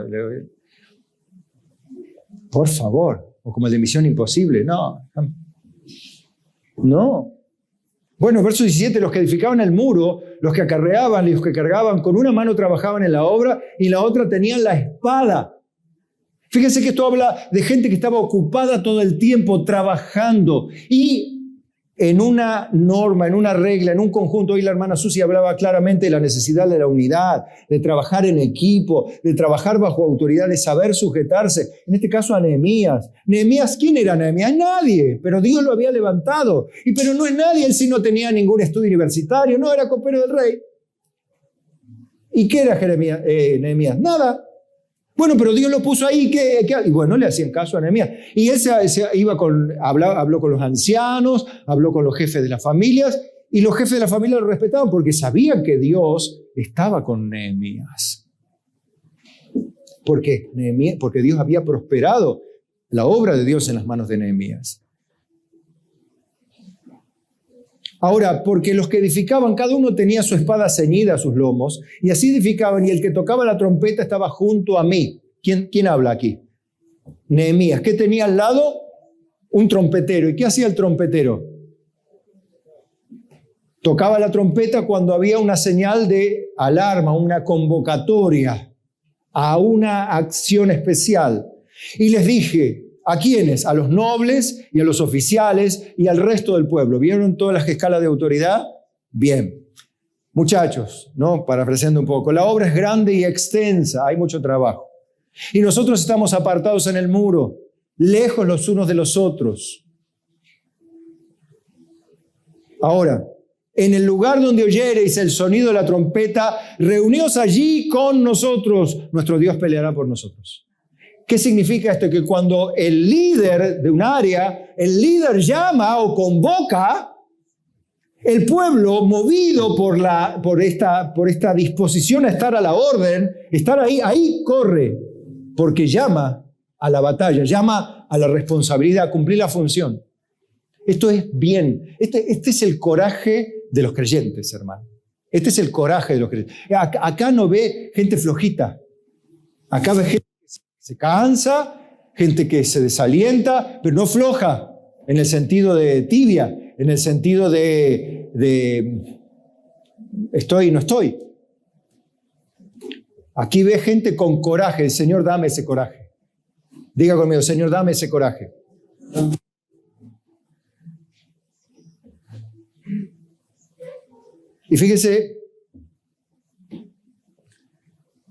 Por favor, o como el de Misión Imposible, no. No. Bueno, verso 17, los que edificaban el muro, los que acarreaban y los que cargaban, con una mano trabajaban en la obra y la otra tenían la espada. Fíjense que esto habla de gente que estaba ocupada todo el tiempo trabajando y en una norma, en una regla, en un conjunto. Hoy la hermana Susi hablaba claramente de la necesidad de la unidad, de trabajar en equipo, de trabajar bajo autoridad, de saber sujetarse. En este caso a Nehemías. Nehemías, ¿quién era Nehemías? Nadie, pero Dios lo había levantado. Pero no es nadie, él sí no tenía ningún estudio universitario, no era copero del rey. ¿Y qué era Nehemías? Nada. Bueno, pero Dios lo puso ahí, y bueno, le hacían caso a Nehemías. Y él habló con los ancianos, habló con los jefes de las familias, y los jefes de la familia lo respetaban porque sabían que Dios estaba con Nehemías. ¿Por qué? Porque Dios había prosperado la obra de Dios en las manos de Nehemías. Ahora, porque los que edificaban, cada uno tenía su espada ceñida a sus lomos, y así edificaban, y el que tocaba la trompeta estaba junto a mí. ¿Quién habla aquí? Nehemías. ¿Qué tenía al lado? Un trompetero. ¿Y qué hacía el trompetero? Tocaba la trompeta cuando había una señal de alarma, una convocatoria a una acción especial. Y les dije, ¿a quiénes? A los nobles y a los oficiales y al resto del pueblo. ¿Vieron todas las escalas de autoridad? Bien. Muchachos, ¿no? Parafraseando un poco, la obra es grande y extensa, hay mucho trabajo. Y nosotros estamos apartados en el muro, lejos los unos de los otros. Ahora, en el lugar donde oyereis el sonido de la trompeta, reuníos allí con nosotros. Nuestro Dios peleará por nosotros. ¿Qué significa esto? Que cuando el líder de un área, el líder llama o convoca, el pueblo, movido por esta disposición a estar a la orden, estar ahí corre, porque llama a la batalla, llama a la responsabilidad, a cumplir la función. Esto es bien. Este es el coraje de los creyentes, hermano. Este es el coraje de los creyentes. Acá no ve gente flojita. Acá ve gente que se cansa, gente que se desalienta, pero no floja en el sentido de tibia, en el sentido de estoy y no estoy. Aquí ve gente con coraje. Señor, dame ese coraje. Diga conmigo, Señor, dame ese coraje. Y fíjese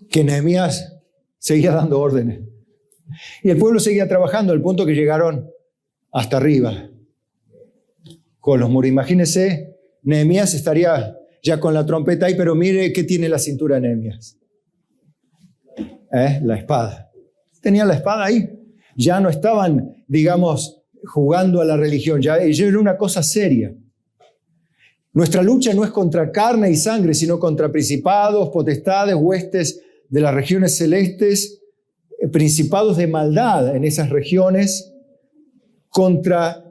que Nehemías seguía dando órdenes. Y el pueblo seguía trabajando al punto que llegaron hasta arriba con los muros. Imagínese, Nehemías estaría ya con la trompeta ahí, pero mire qué tiene la cintura de Nehemías. La espada. Tenía la espada ahí. Ya no estaban, digamos, jugando a la religión. Ya era una cosa seria. Nuestra lucha no es contra carne y sangre, sino contra principados, potestades, huestes de las regiones celestes, principados de maldad en esas regiones, contra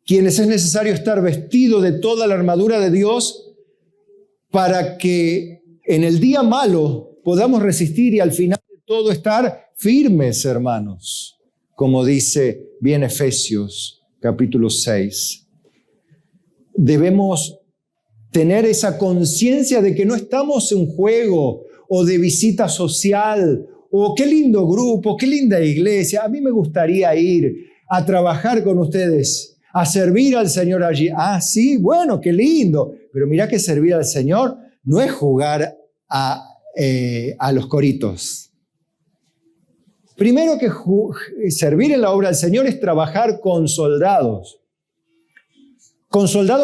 quienes es necesario estar vestido de toda la armadura de Dios para que en el día malo podamos resistir y al final de todo estar firmes, hermanos, como dice bien Efesios capítulo 6. Debemos tener esa conciencia de que no estamos en juego o de visita social o qué lindo grupo, qué linda iglesia. A mí me gustaría ir a trabajar con ustedes, a servir al Señor allí. Ah, sí, bueno, qué lindo. Pero mirá que servir al Señor no es jugar a los coritos. Primero que servir en la obra del Señor es trabajar con soldados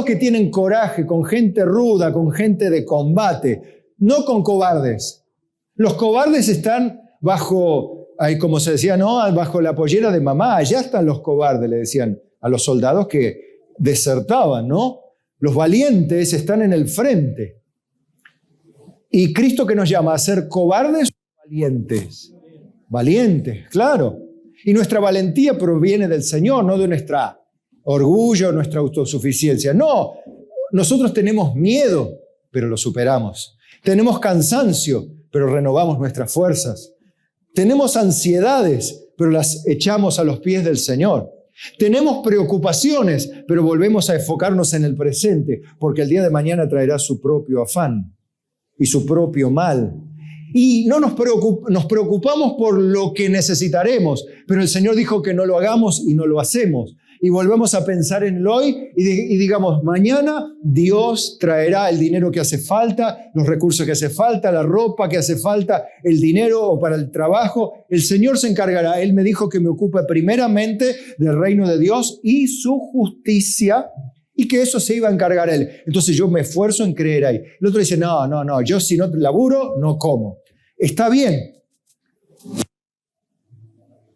que tienen coraje, con gente ruda, con gente de combate, no con cobardes. Los cobardes están bajo, como se decía, ¿no? Bajo la pollera de mamá. Allá están los cobardes, le decían a los soldados que desertaban, ¿no? Los valientes están en el frente. ¿Y Cristo qué nos llama? ¿A ser cobardes o valientes? Valientes, claro. Y nuestra valentía proviene del Señor, no de nuestra orgullo, nuestra autosuficiencia. No, nosotros tenemos miedo, pero lo superamos. Tenemos cansancio, pero renovamos nuestras fuerzas. Tenemos ansiedades, pero las echamos a los pies del Señor. Tenemos preocupaciones, pero volvemos a enfocarnos en el presente, porque el día de mañana traerá su propio afán y su propio mal. Y no nos preocupamos por lo que necesitaremos, pero el Señor dijo que no lo hagamos y no lo hacemos. Y volvemos a pensar en el hoy y digamos, mañana Dios traerá el dinero que hace falta, los recursos que hace falta, la ropa que hace falta, el dinero o para el trabajo. El Señor se encargará. Él me dijo que me ocupe primeramente del reino de Dios y su justicia y que eso se iba a encargar Él. Entonces yo me esfuerzo en creer ahí. El otro dice, no, yo si no laburo, no como. Está bien,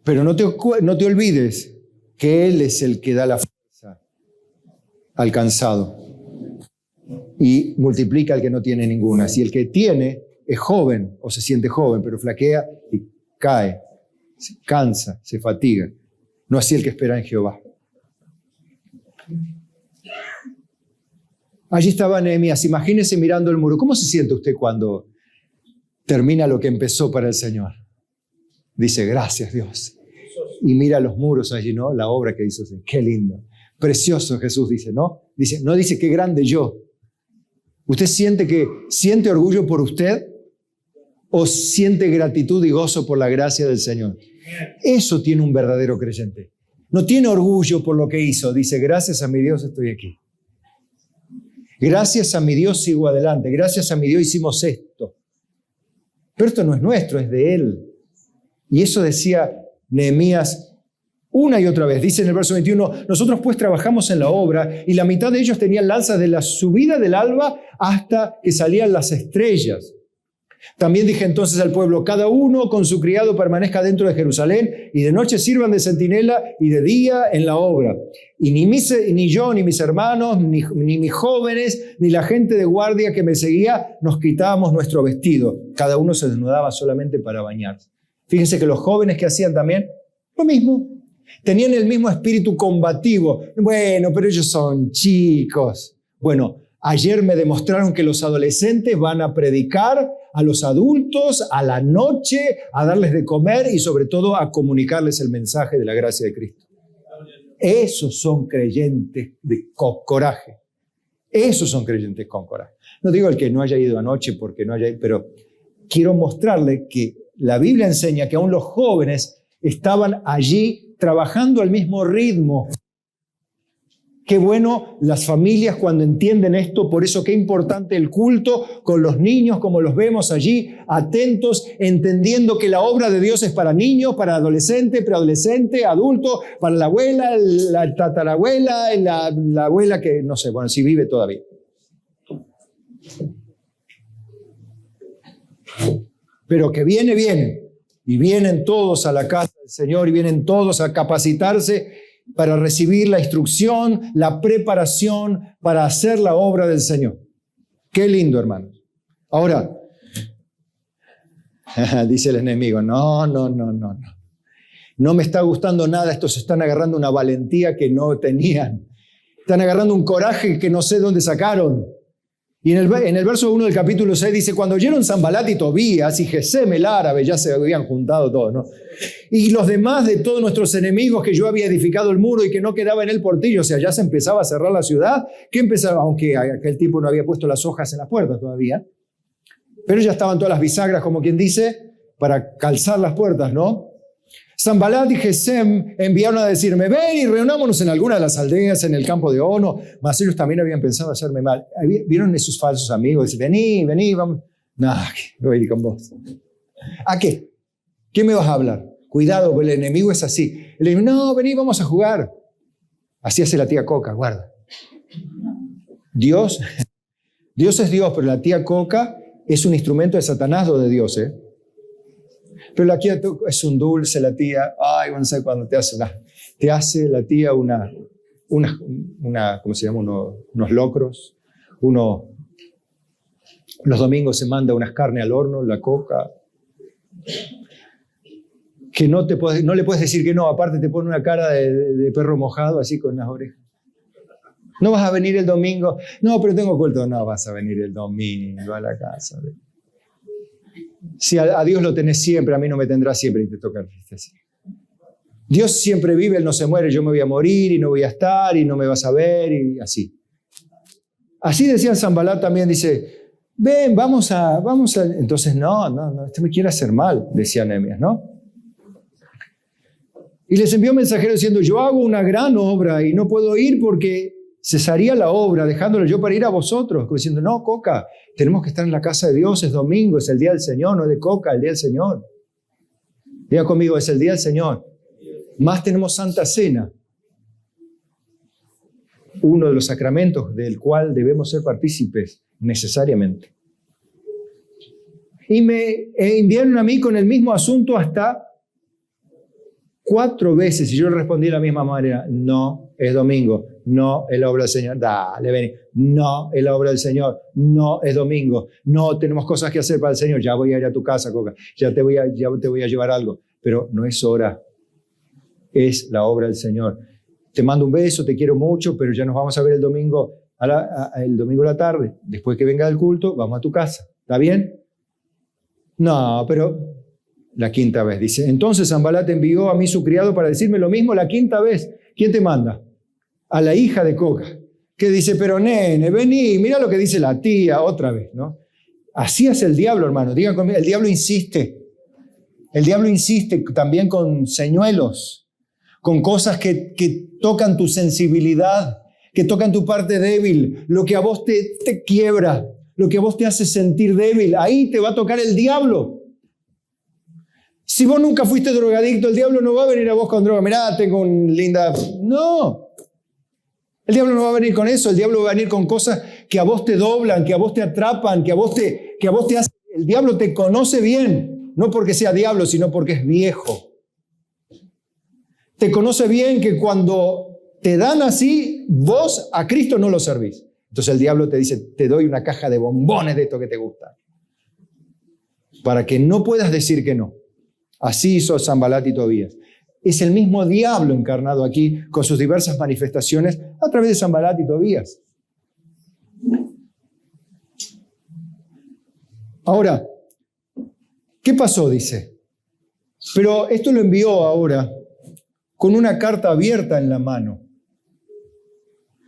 pero no te olvides que Él es el que da la fuerza al cansado y multiplica al que no tiene ninguna. Si el que tiene es joven o se siente joven, pero flaquea y cae, se cansa, se fatiga. No así el que espera en Jehová. Allí estaba Nehemías. Imagínese mirando el muro. ¿Cómo se siente usted cuando termina lo que empezó para el Señor? Dice, gracias Dios. Y mira los muros allí, ¿no? La obra que hizo. Qué lindo. Precioso, Jesús dice, ¿no? No dice qué grande yo. ¿Usted siente orgullo por usted? ¿O siente gratitud y gozo por la gracia del Señor? Eso tiene un verdadero creyente. No tiene orgullo por lo que hizo. Dice, gracias a mi Dios estoy aquí. Gracias a mi Dios sigo adelante. Gracias a mi Dios hicimos esto. Pero esto no es nuestro, es de Él. Y eso decía Nehemías una y otra vez. Dice en el verso 21, nosotros pues trabajamos en la obra y la mitad de ellos tenían lanzas de la subida del alba hasta que salían las estrellas. También dije entonces al pueblo, cada uno con su criado permanezca dentro de Jerusalén y de noche sirvan de centinela y de día en la obra. Y ni yo, ni mis hermanos, ni mis jóvenes, ni la gente de guardia que me seguía, nos quitábamos nuestro vestido. Cada uno se desnudaba solamente para bañarse. Fíjense que los jóvenes que hacían también lo mismo. Tenían el mismo espíritu combativo. Bueno, pero ellos son chicos. Bueno, ayer me demostraron que los adolescentes van a predicar a los adultos a la noche, a darles de comer y sobre todo a comunicarles el mensaje de la gracia de Cristo. Esos son creyentes con coraje. Esos son creyentes con coraje. No digo el que no haya ido anoche porque no haya ido, pero quiero mostrarle que la Biblia enseña que aún los jóvenes estaban allí trabajando al mismo ritmo. Qué bueno las familias cuando entienden esto, por eso qué importante el culto con los niños, como los vemos allí, atentos, entendiendo que la obra de Dios es para niños, para adolescente, preadolescente, adulto, para la abuela, la tatarabuela, la abuela que no sé, bueno, si vive todavía. Pero que viene, y vienen todos a la casa del Señor y vienen todos a capacitarse para recibir la instrucción, la preparación para hacer la obra del Señor. Qué lindo, hermanos. Ahora, dice el enemigo, no. No me está gustando nada, estos están agarrando una valentía que no tenían. Están agarrando un coraje que no sé dónde sacaron. Y en el verso 1 del capítulo 6 dice, cuando oyeron Sanbalat y Tobías y Gesem el árabe, ya se habían juntado todos, ¿no? Y los demás de todos nuestros enemigos, que yo había edificado el muro y que no quedaba en el portillo, o sea, ya se empezaba a cerrar la ciudad, que empezaba, aunque aquel tipo no había puesto las hojas en las puertas todavía, pero ya estaban todas las bisagras, como quien dice, para calzar las puertas, ¿no? Sanbalat y Gesem enviaron a decirme, ven y reunámonos en alguna de las aldeas en el campo de Ono, mas ellos también habían pensado hacerme mal. ¿Vieron esos falsos amigos? Dicen, vení, vamos. No, voy a ir con vos. ¿A qué? ¿Qué me vas a hablar? Cuidado, porque el enemigo es así. Le digo, no, vení, vamos a jugar. Así hace la tía Coca, guarda. Dios es Dios, pero la tía Coca es un instrumento de Satanás o de Dios, ¿eh? Pero la tía es un dulce, la tía, ay, no sé cuándo te hace la tía una ¿cómo se llama? Unos locros, los domingos se manda unas carnes al horno, la Coca, que no le puedes decir que no, aparte te pone una cara de perro mojado así con las orejas. No vas a venir el domingo, no, pero tengo culto, no vas a venir el domingo a la casa. Si a Dios lo tenés siempre, a mí no me tendrás siempre y te toca el triste. Dios siempre vive, Él no se muere, yo me voy a morir y no voy a estar y no me vas a ver y así. Así decía Sanbalat también, dice, ven, vamos a... Entonces, no, este me quiere hacer mal, decía Nehemías, ¿no? Y les envió un mensajero diciendo, yo hago una gran obra y no puedo ir porque cesaría la obra, dejándolo yo para ir a vosotros. Como diciendo, no, Coca, tenemos que estar en la casa de Dios, es domingo, es el día del Señor, no es de Coca, el día del Señor. Diga conmigo, es el día del Señor. Más tenemos Santa Cena, uno de los sacramentos del cual debemos ser partícipes necesariamente. Y me enviaron a mí con el mismo asunto hasta 4 veces, y yo le respondí de la misma manera, no, es domingo, no, es la obra del Señor, dale, vení, no, es la obra del Señor, no, es domingo, no, tenemos cosas que hacer para el Señor, ya voy a ir a tu casa, Coca, ya te voy a llevar algo, pero no es hora, es la obra del Señor. Te mando un beso, te quiero mucho, pero ya nos vamos a ver el domingo a la tarde, después que venga el culto, vamos a tu casa, ¿está bien? No, pero... La 5ª vez, dice. Entonces Sanbalat envió a mí su criado para decirme lo mismo la 5ª vez. ¿Quién te manda? A la hija de Coca, que dice, pero nene, vení, mira lo que dice la tía otra vez, ¿no? Así es el diablo, hermano. Digan conmigo, el diablo insiste. El diablo insiste también con señuelos, con cosas que tocan tu sensibilidad, que tocan tu parte débil, lo que a vos te quiebra, lo que a vos te hace sentir débil. Ahí te va a tocar el diablo. Si vos nunca fuiste drogadicto, el diablo no va a venir a vos con droga. Mirá, tengo un linda... No. El diablo no va a venir con eso. El diablo va a venir con cosas que a vos te doblan, que a vos te atrapan, que a vos te hacen... El diablo te conoce bien. No porque sea diablo, sino porque es viejo. Te conoce bien que cuando te dan así, vos a Cristo no lo servís. Entonces el diablo te dice, te doy una caja de bombones de esto que te gusta. Para que no puedas decir que no. Así hizo Sanbalat y Tobías. Es el mismo diablo encarnado aquí con sus diversas manifestaciones a través de Sanbalat y Tobías. Ahora, ¿qué pasó? Dice. Pero esto lo envió ahora con una carta abierta en la mano,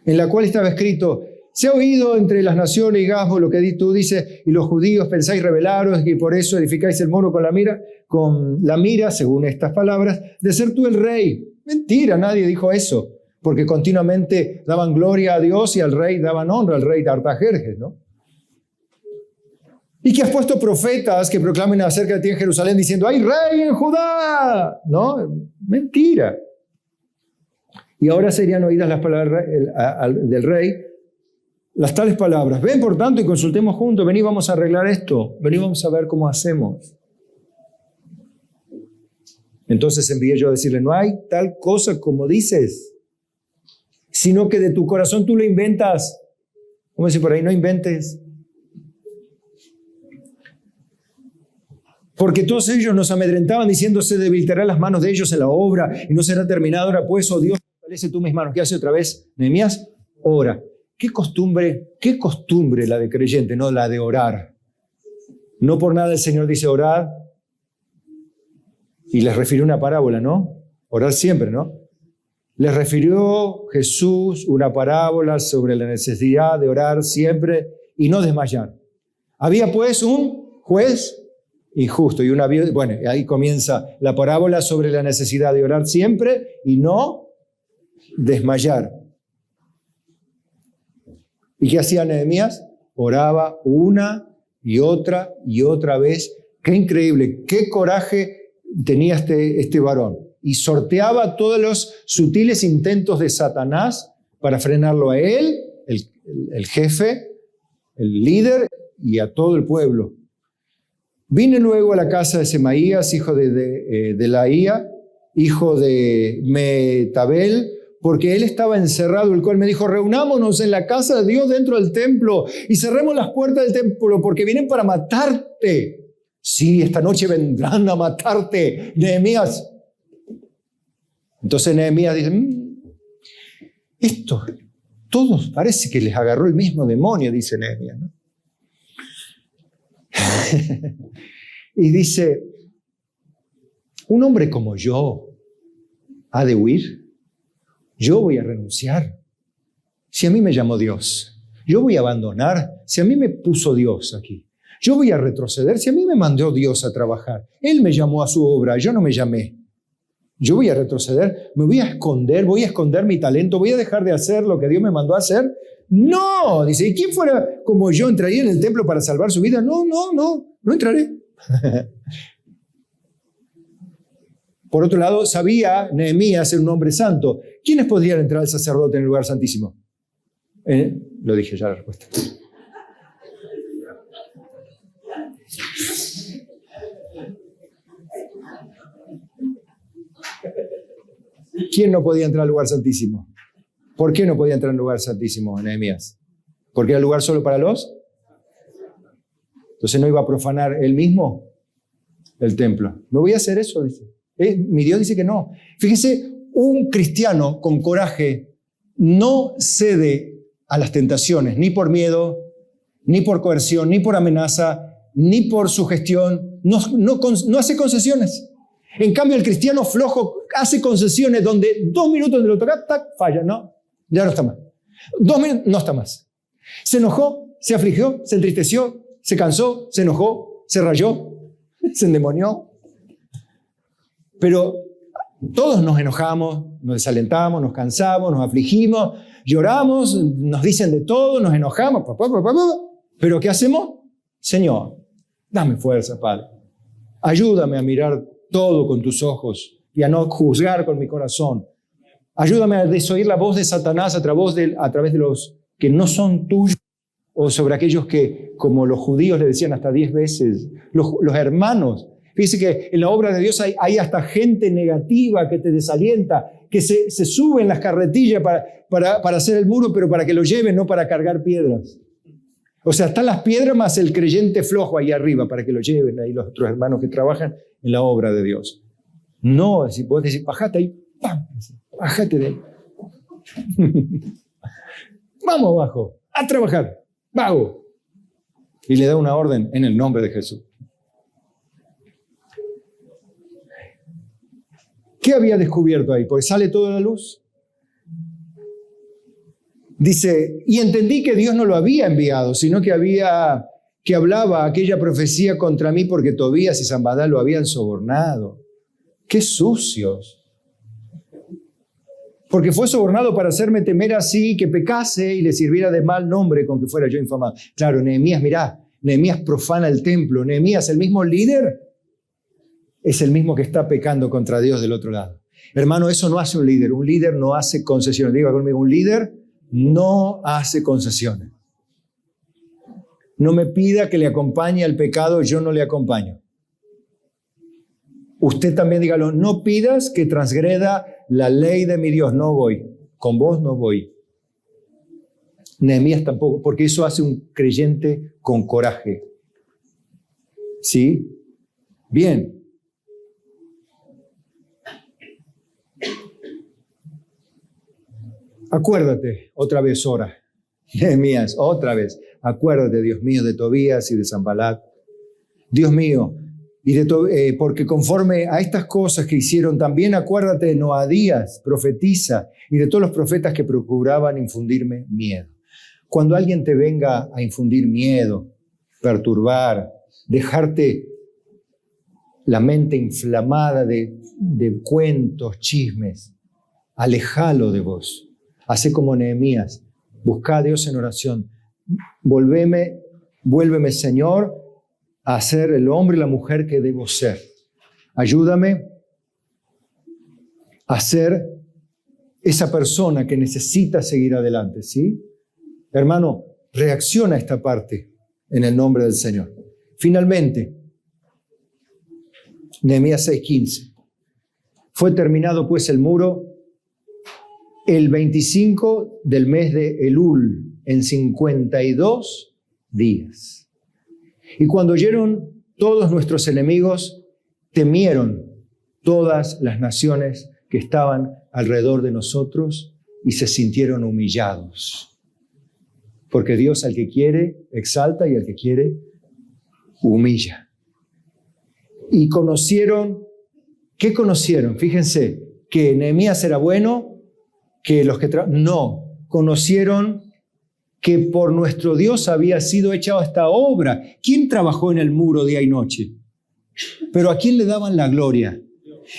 en la cual estaba escrito: se ha oído entre las naciones y Gasbo lo que tú dices, y los judíos pensáis rebelaros y por eso edificáis el muro con la mira, según estas palabras, de ser tú el rey. Mentira, nadie dijo eso, porque continuamente daban gloria a Dios y al rey daban honra al rey de Artajerjes, ¿no? Y que has puesto profetas que proclamen acerca de ti en Jerusalén diciendo, ¡hay rey en Judá! ¿No? Mentira. Y ahora serían oídas las palabras del rey, las tales palabras: ven por tanto y consultemos juntos, vení, vamos a arreglar esto, vení, vamos a ver cómo hacemos. Entonces envié yo a decirle: no hay tal cosa como dices, sino que de tu corazón tú lo inventas. ¿Cómo decir por ahí? No inventes. Porque todos ellos nos amedrentaban diciendo: se debilitarán las manos de ellos en la obra y no será terminada. Ahora pues, oh Dios, fortalece tú mis manos. ¿Qué hace otra vez Nehemías? Ora. qué costumbre la de creyente, no la de orar. No por nada el Señor dice orar y les refirió una parábola, ¿no? Orar siempre, ¿no? Les refirió Jesús una parábola sobre la necesidad de orar siempre y no desmayar. Había pues un juez injusto y una viuda. Bueno, ahí comienza la parábola sobre la necesidad de orar siempre y no desmayar. ¿Y qué hacía Nehemías? Oraba una y otra vez. Qué increíble, qué coraje tenía este varón. Y sorteaba todos los sutiles intentos de Satanás para frenarlo a él, el jefe, el líder y a todo el pueblo. Vine luego a la casa de Semaías, hijo de Delaía, hijo de Metabel, porque él estaba encerrado, el cual me dijo, reunámonos en la casa de Dios dentro del templo y cerremos las puertas del templo porque vienen para matarte. Sí, esta noche vendrán a matarte, Nehemías. Entonces Nehemías dice, esto, todos parece que les agarró el mismo demonio, dice Nehemías, ¿no? Y dice, un hombre como yo ha de huir. Yo voy a renunciar. Si a mí me llamó Dios, yo voy a abandonar. Si a mí me puso Dios aquí, yo voy a retroceder. Si a mí me mandó Dios a trabajar, Él me llamó a su obra, yo no me llamé. Yo voy a retroceder, me voy a esconder mi talento, voy a dejar de hacer lo que Dios me mandó a hacer. No, dice, ¿y quién fuera como yo entraría en el templo para salvar su vida? No entraré. Por otro lado, sabía Nehemías ser un hombre santo. ¿Quiénes podrían entrar al sacerdote en el lugar santísimo? Lo dije ya la respuesta. ¿Quién no podía entrar al lugar santísimo? ¿Por qué no podía entrar al lugar santísimo, Nehemías? ¿Porque era el lugar solo para los? Entonces no iba a profanar él mismo el templo. No voy a hacer eso, dice. Mi Dios dice que no. Fíjese, un cristiano con coraje no cede a las tentaciones, ni por miedo, ni por coerción, ni por amenaza, ni por sugestión. No hace concesiones. En cambio, el cristiano flojo hace concesiones donde 2 minutos de lo toca, tac, falla. No, ya no está más. 2 minutos, no está más. Se enojó, se afligió, se entristeció, se cansó, se enojó, se rayó, se endemonió. Pero todos nos enojamos, nos desalentamos, nos cansamos, nos afligimos, lloramos, nos dicen de todo, nos enojamos. Pero ¿qué hacemos? Señor, dame fuerza, Padre. Ayúdame a mirar todo con tus ojos y a no juzgar con mi corazón. Ayúdame a desoír la voz de Satanás a través de los que no son tuyos o sobre aquellos que, como los judíos le decían hasta 10 veces, los hermanos. Fíjese que en la obra de Dios hay hasta gente negativa que te desalienta, que se sube en las carretillas para hacer el muro, pero para que lo lleven, no para cargar piedras. O sea, están las piedras más el creyente flojo ahí arriba para que lo lleven ahí los otros hermanos que trabajan en la obra de Dios. No, si vos decís, bajate ahí, ¡pam! Bajate de ahí. Vamos abajo, a trabajar, vago. Y le da una orden en el nombre de Jesús. ¿Qué había descubierto ahí? Porque sale toda la luz. Dice, y entendí que Dios no lo había enviado, sino que hablaba aquella profecía contra mí porque Tobías y Sanballat lo habían sobornado. ¡Qué sucios! Porque fue sobornado para hacerme temer así, que pecase y le sirviera de mal nombre con que fuera yo infamado. Claro, Nehemías, mirá, Nehemías profana el templo. Nehemías, el mismo líder, es el mismo que está pecando contra Dios del otro lado. Hermano, eso no hace un líder. Un líder no hace concesiones. Diga conmigo, un líder no hace concesiones. No me pida que le acompañe al pecado, yo no le acompaño. Usted también dígalo, no pidas que transgreda la ley de mi Dios, no voy. Con vos no voy. Nehemías tampoco, porque eso hace un creyente con coraje. ¿Sí? Bien. Acuérdate, otra vez ora. Nehemías, otra vez, acuérdate, Dios mío, de Tobías y de Sanballat. Dios mío, porque conforme a estas cosas que hicieron, también acuérdate de Noadías, profetiza, y de todos los profetas que procuraban infundirme miedo. Cuando alguien te venga a infundir miedo, perturbar, dejarte la mente inflamada de cuentos, chismes, aléjalo de vos. Hacé como Nehemías, busca a Dios en oración. Vuélveme, Señor, a ser el hombre y la mujer que debo ser. Ayúdame a ser esa persona que necesita seguir adelante, ¿sí? Hermano, reacciona a esta parte en el nombre del Señor. Finalmente, Nehemías 6:15. Fue terminado pues el muro el 25 del mes de Elul, en 52 días. Y cuando oyeron todos nuestros enemigos, temieron todas las naciones que estaban alrededor de nosotros y se sintieron humillados. Porque Dios al que quiere exalta y al que quiere humilla. Y conocieron, ¿qué conocieron? Fíjense, que Nehemías era bueno, que los que conocieron que por nuestro Dios había sido hecha esta obra. ¿Quién trabajó en el muro día y noche? Pero ¿a quién le daban la gloria?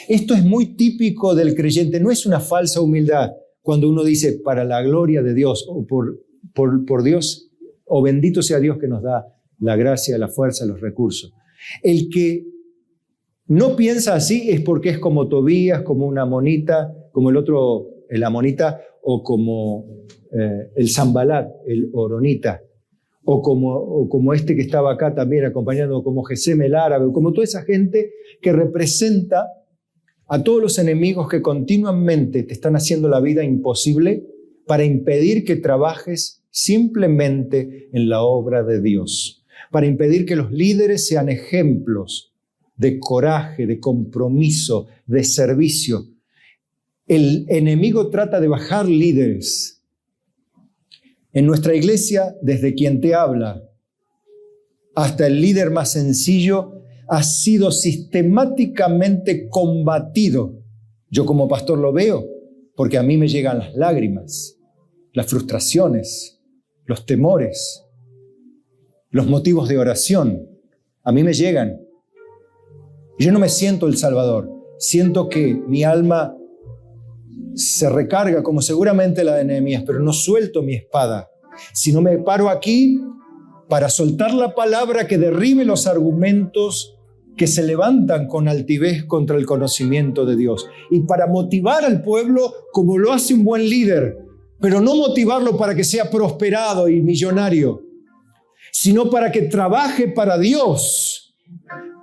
Esto es muy típico del creyente, no es una falsa humildad cuando uno dice para la gloria de Dios o por Dios, o bendito sea Dios que nos da la gracia, la fuerza, los recursos. El que no piensa así es porque es como Tobías, como una amonita, como el otro, el amonita, o como el Sanballat, el horonita, o como este que estaba acá también acompañando, como Gesem el árabe, como toda esa gente que representa a todos los enemigos que continuamente te están haciendo la vida imposible para impedir que trabajes simplemente en la obra de Dios, para impedir que los líderes sean ejemplos de coraje, de compromiso, de servicio. El enemigo trata de bajar líderes. En nuestra iglesia, desde quien te habla hasta el líder más sencillo, ha sido sistemáticamente combatido. Yo como pastor lo veo, porque a mí me llegan las lágrimas, las frustraciones, los temores, los motivos de oración. A mí me llegan. Yo no me siento el Salvador. Siento que mi alma se recarga como seguramente la de Nehemías, pero no suelto mi espada, sino me paro aquí para soltar la palabra que derribe los argumentos que se levantan con altivez contra el conocimiento de Dios, y para motivar al pueblo como lo hace un buen líder, pero no motivarlo para que sea prosperado y millonario, sino para que trabaje para Dios,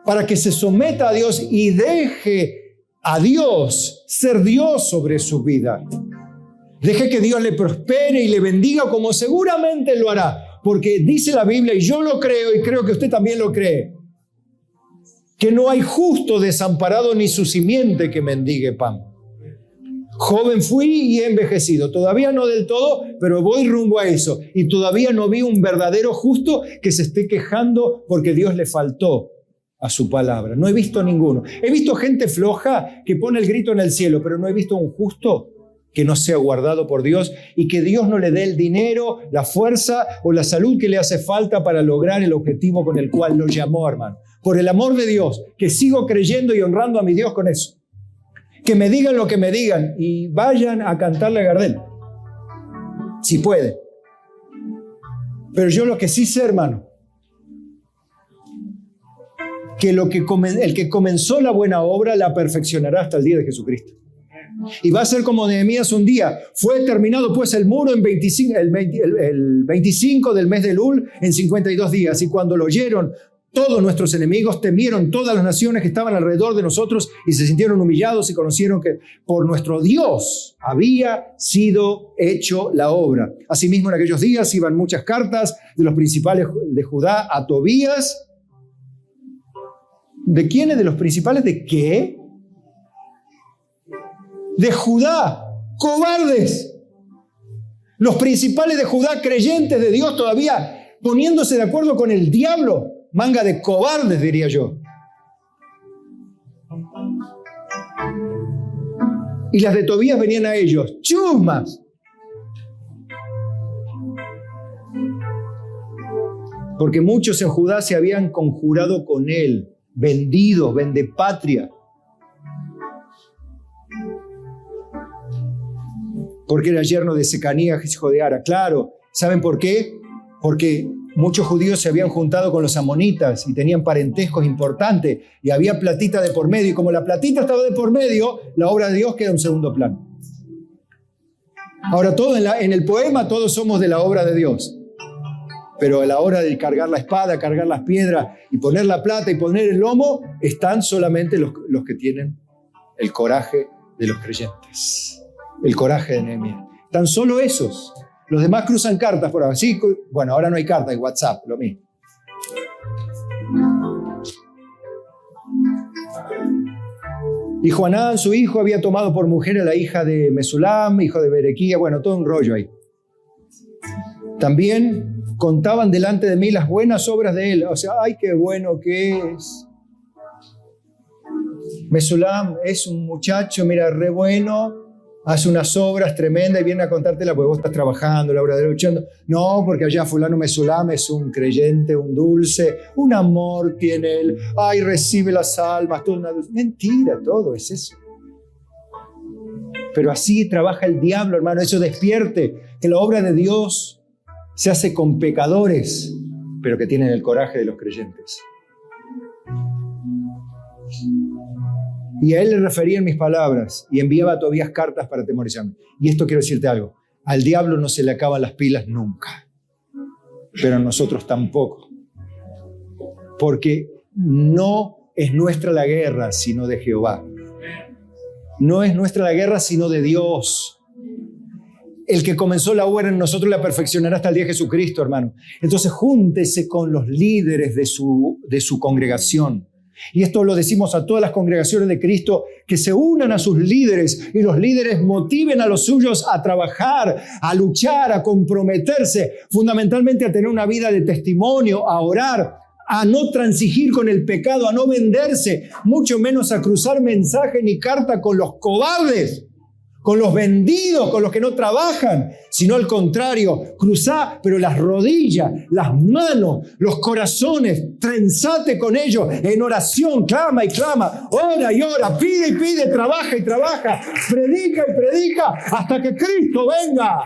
para que se someta a Dios y deje a Dios ser Dios sobre su vida. Deje que Dios le prospere y le bendiga como seguramente lo hará, porque dice la Biblia, y yo lo creo y creo que usted también lo cree, que no hay justo desamparado ni su simiente que mendigue pan. Joven fui y he envejecido, todavía no del todo, pero voy rumbo a eso, y todavía no vi un verdadero justo que se esté quejando porque Dios le faltó a su palabra. No he visto ninguno. He visto gente floja que pone el grito en el cielo, pero no he visto un justo que no sea guardado por Dios y que Dios no le dé el dinero, la fuerza o la salud que le hace falta para lograr el objetivo con el cual lo llamó, hermano. Por el amor de Dios, que sigo creyendo y honrando a mi Dios con eso. Que me digan lo que me digan y vayan a cantarle a Gardel, si pueden. Pero yo lo que sí sé, hermano, que el que comenzó la buena obra la perfeccionará hasta el día de Jesucristo. Y va a ser como Nehemías un día. Fue terminado pues el muro el 25 del mes de Elul en 52 días. Y cuando lo oyeron todos nuestros enemigos, temieron todas las naciones que estaban alrededor de nosotros y se sintieron humillados y conocieron que por nuestro Dios había sido hecho la obra. Asimismo, en aquellos días iban muchas cartas de los principales de Judá a Tobías. ¿De quiénes? ¿De los principales? ¿De qué? De Judá. ¡Cobardes! Los principales de Judá, creyentes de Dios, todavía poniéndose de acuerdo con el diablo. Manga de cobardes, diría yo. Y las de Tobías venían a ellos, chusmas. Porque muchos en Judá se habían conjurado con él, vendidos, vendepatria. Porque era yerno de Secanías, hijo de Ara. Claro, ¿saben por qué? Porque muchos judíos se habían juntado con los amonitas y tenían parentescos importantes y había platita de por medio. Y como la platita estaba de por medio, la obra de Dios queda en segundo plano. Ahora, todo en el poema todos somos de la obra de Dios. Pero a la hora de cargar la espada, cargar las piedras y poner la plata y poner el lomo, están solamente los que tienen el coraje de los creyentes. El coraje de Nehemías. Tan solo esos. Los demás cruzan cartas por ahora. Sí, bueno, ahora no hay cartas, hay WhatsApp, lo mismo. Y Joanán, su hijo, había tomado por mujer a la hija de Mesulam, hijo de Berequía. Bueno, todo un rollo ahí. También contaban delante de mí las buenas obras de él. O sea, ¡ay, qué bueno que es! Mesulam es un muchacho, mira, re bueno, hace unas obras tremendas y viene a contártela porque vos estás trabajando, la obra de luchando. No, porque allá fulano Mesulam es un creyente, un dulce, un amor tiene él. ¡Ay, recibe las almas! Todo una dulce. Mentira, todo es eso. Pero así trabaja el diablo, hermano. Eso despierte que la obra de Dios se hace con pecadores, pero que tienen el coraje de los creyentes. Y a él le referían mis palabras y enviaba a Tobías cartas para atemorizarme. Y esto quiero decirte algo. Al diablo no se le acaban las pilas nunca, pero a nosotros tampoco. Porque no es nuestra la guerra, sino de Jehová. No es nuestra la guerra, sino de Dios. El que comenzó la obra en nosotros la perfeccionará hasta el día de Jesucristo, hermano. Entonces, júntese con los líderes de su congregación. Y esto lo decimos a todas las congregaciones de Cristo, que se unan a sus líderes y los líderes motiven a los suyos a trabajar, a luchar, a comprometerse, fundamentalmente a tener una vida de testimonio, a orar, a no transigir con el pecado, a no venderse, mucho menos a cruzar mensaje ni carta con los cobardes, con los vendidos, con los que no trabajan, sino al contrario, cruzá, pero las rodillas, las manos, los corazones, trenzate con ellos en oración, clama y clama, ora y ora, pide y pide, trabaja y trabaja, predica y predica, hasta que Cristo venga,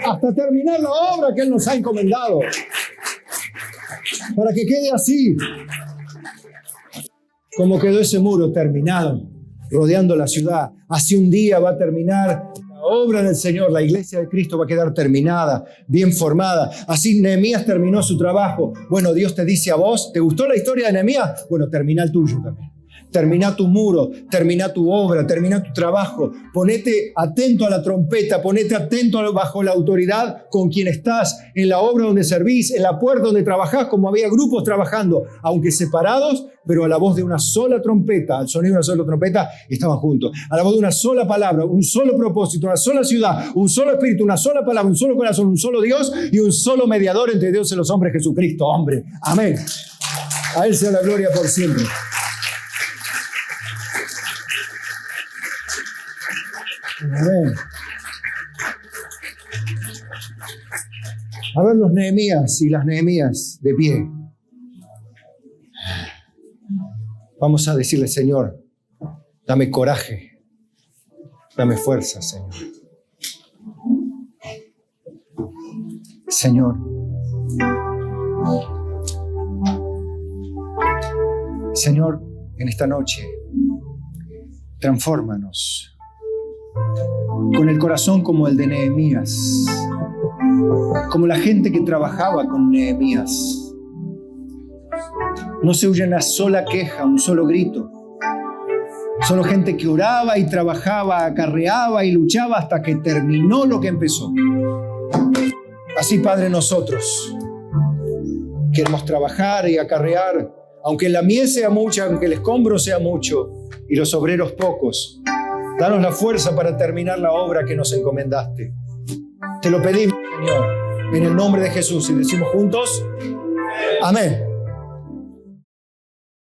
hasta terminar la obra que Él nos ha encomendado, para que quede así, como quedó ese muro terminado, rodeando la ciudad. Así un día va a terminar la obra del Señor, la iglesia de Cristo va a quedar terminada, bien formada. Así Nehemías terminó su trabajo. Bueno, Dios te dice a vos, ¿te gustó la historia de Nehemías? Bueno, termina el tuyo también. Termina tu muro, termina tu obra, termina tu trabajo. Ponete atento a la trompeta, ponete atento bajo la autoridad con quien estás, en la obra donde servís, en la puerta donde trabajás, como había grupos trabajando, aunque separados, pero a la voz de una sola trompeta, al sonido de una sola trompeta, estaban juntos. A la voz de una sola palabra, un solo propósito, una sola ciudad, un solo espíritu, una sola palabra, un solo corazón, un solo Dios y un solo mediador entre Dios y los hombres, Jesucristo, hombre. Amén. A Él sea la gloria por siempre. Amén. A ver los Nehemías y las Nehemías de pie. Vamos a decirle, Señor, dame coraje, dame fuerza, Señor. Señor, Señor, en esta noche, transfórmanos con el corazón como el de Nehemías, como la gente que trabajaba con Nehemías. No se oye una sola queja, un solo grito. Solo gente que oraba y trabajaba, acarreaba y luchaba hasta que terminó lo que empezó. Así, Padre, nosotros queremos trabajar y acarrear, aunque la mies sea mucha, aunque el escombro sea mucho y los obreros pocos. Danos la fuerza para terminar la obra que nos encomendaste. Te lo pedimos, Señor, en el nombre de Jesús. Y decimos juntos, amén.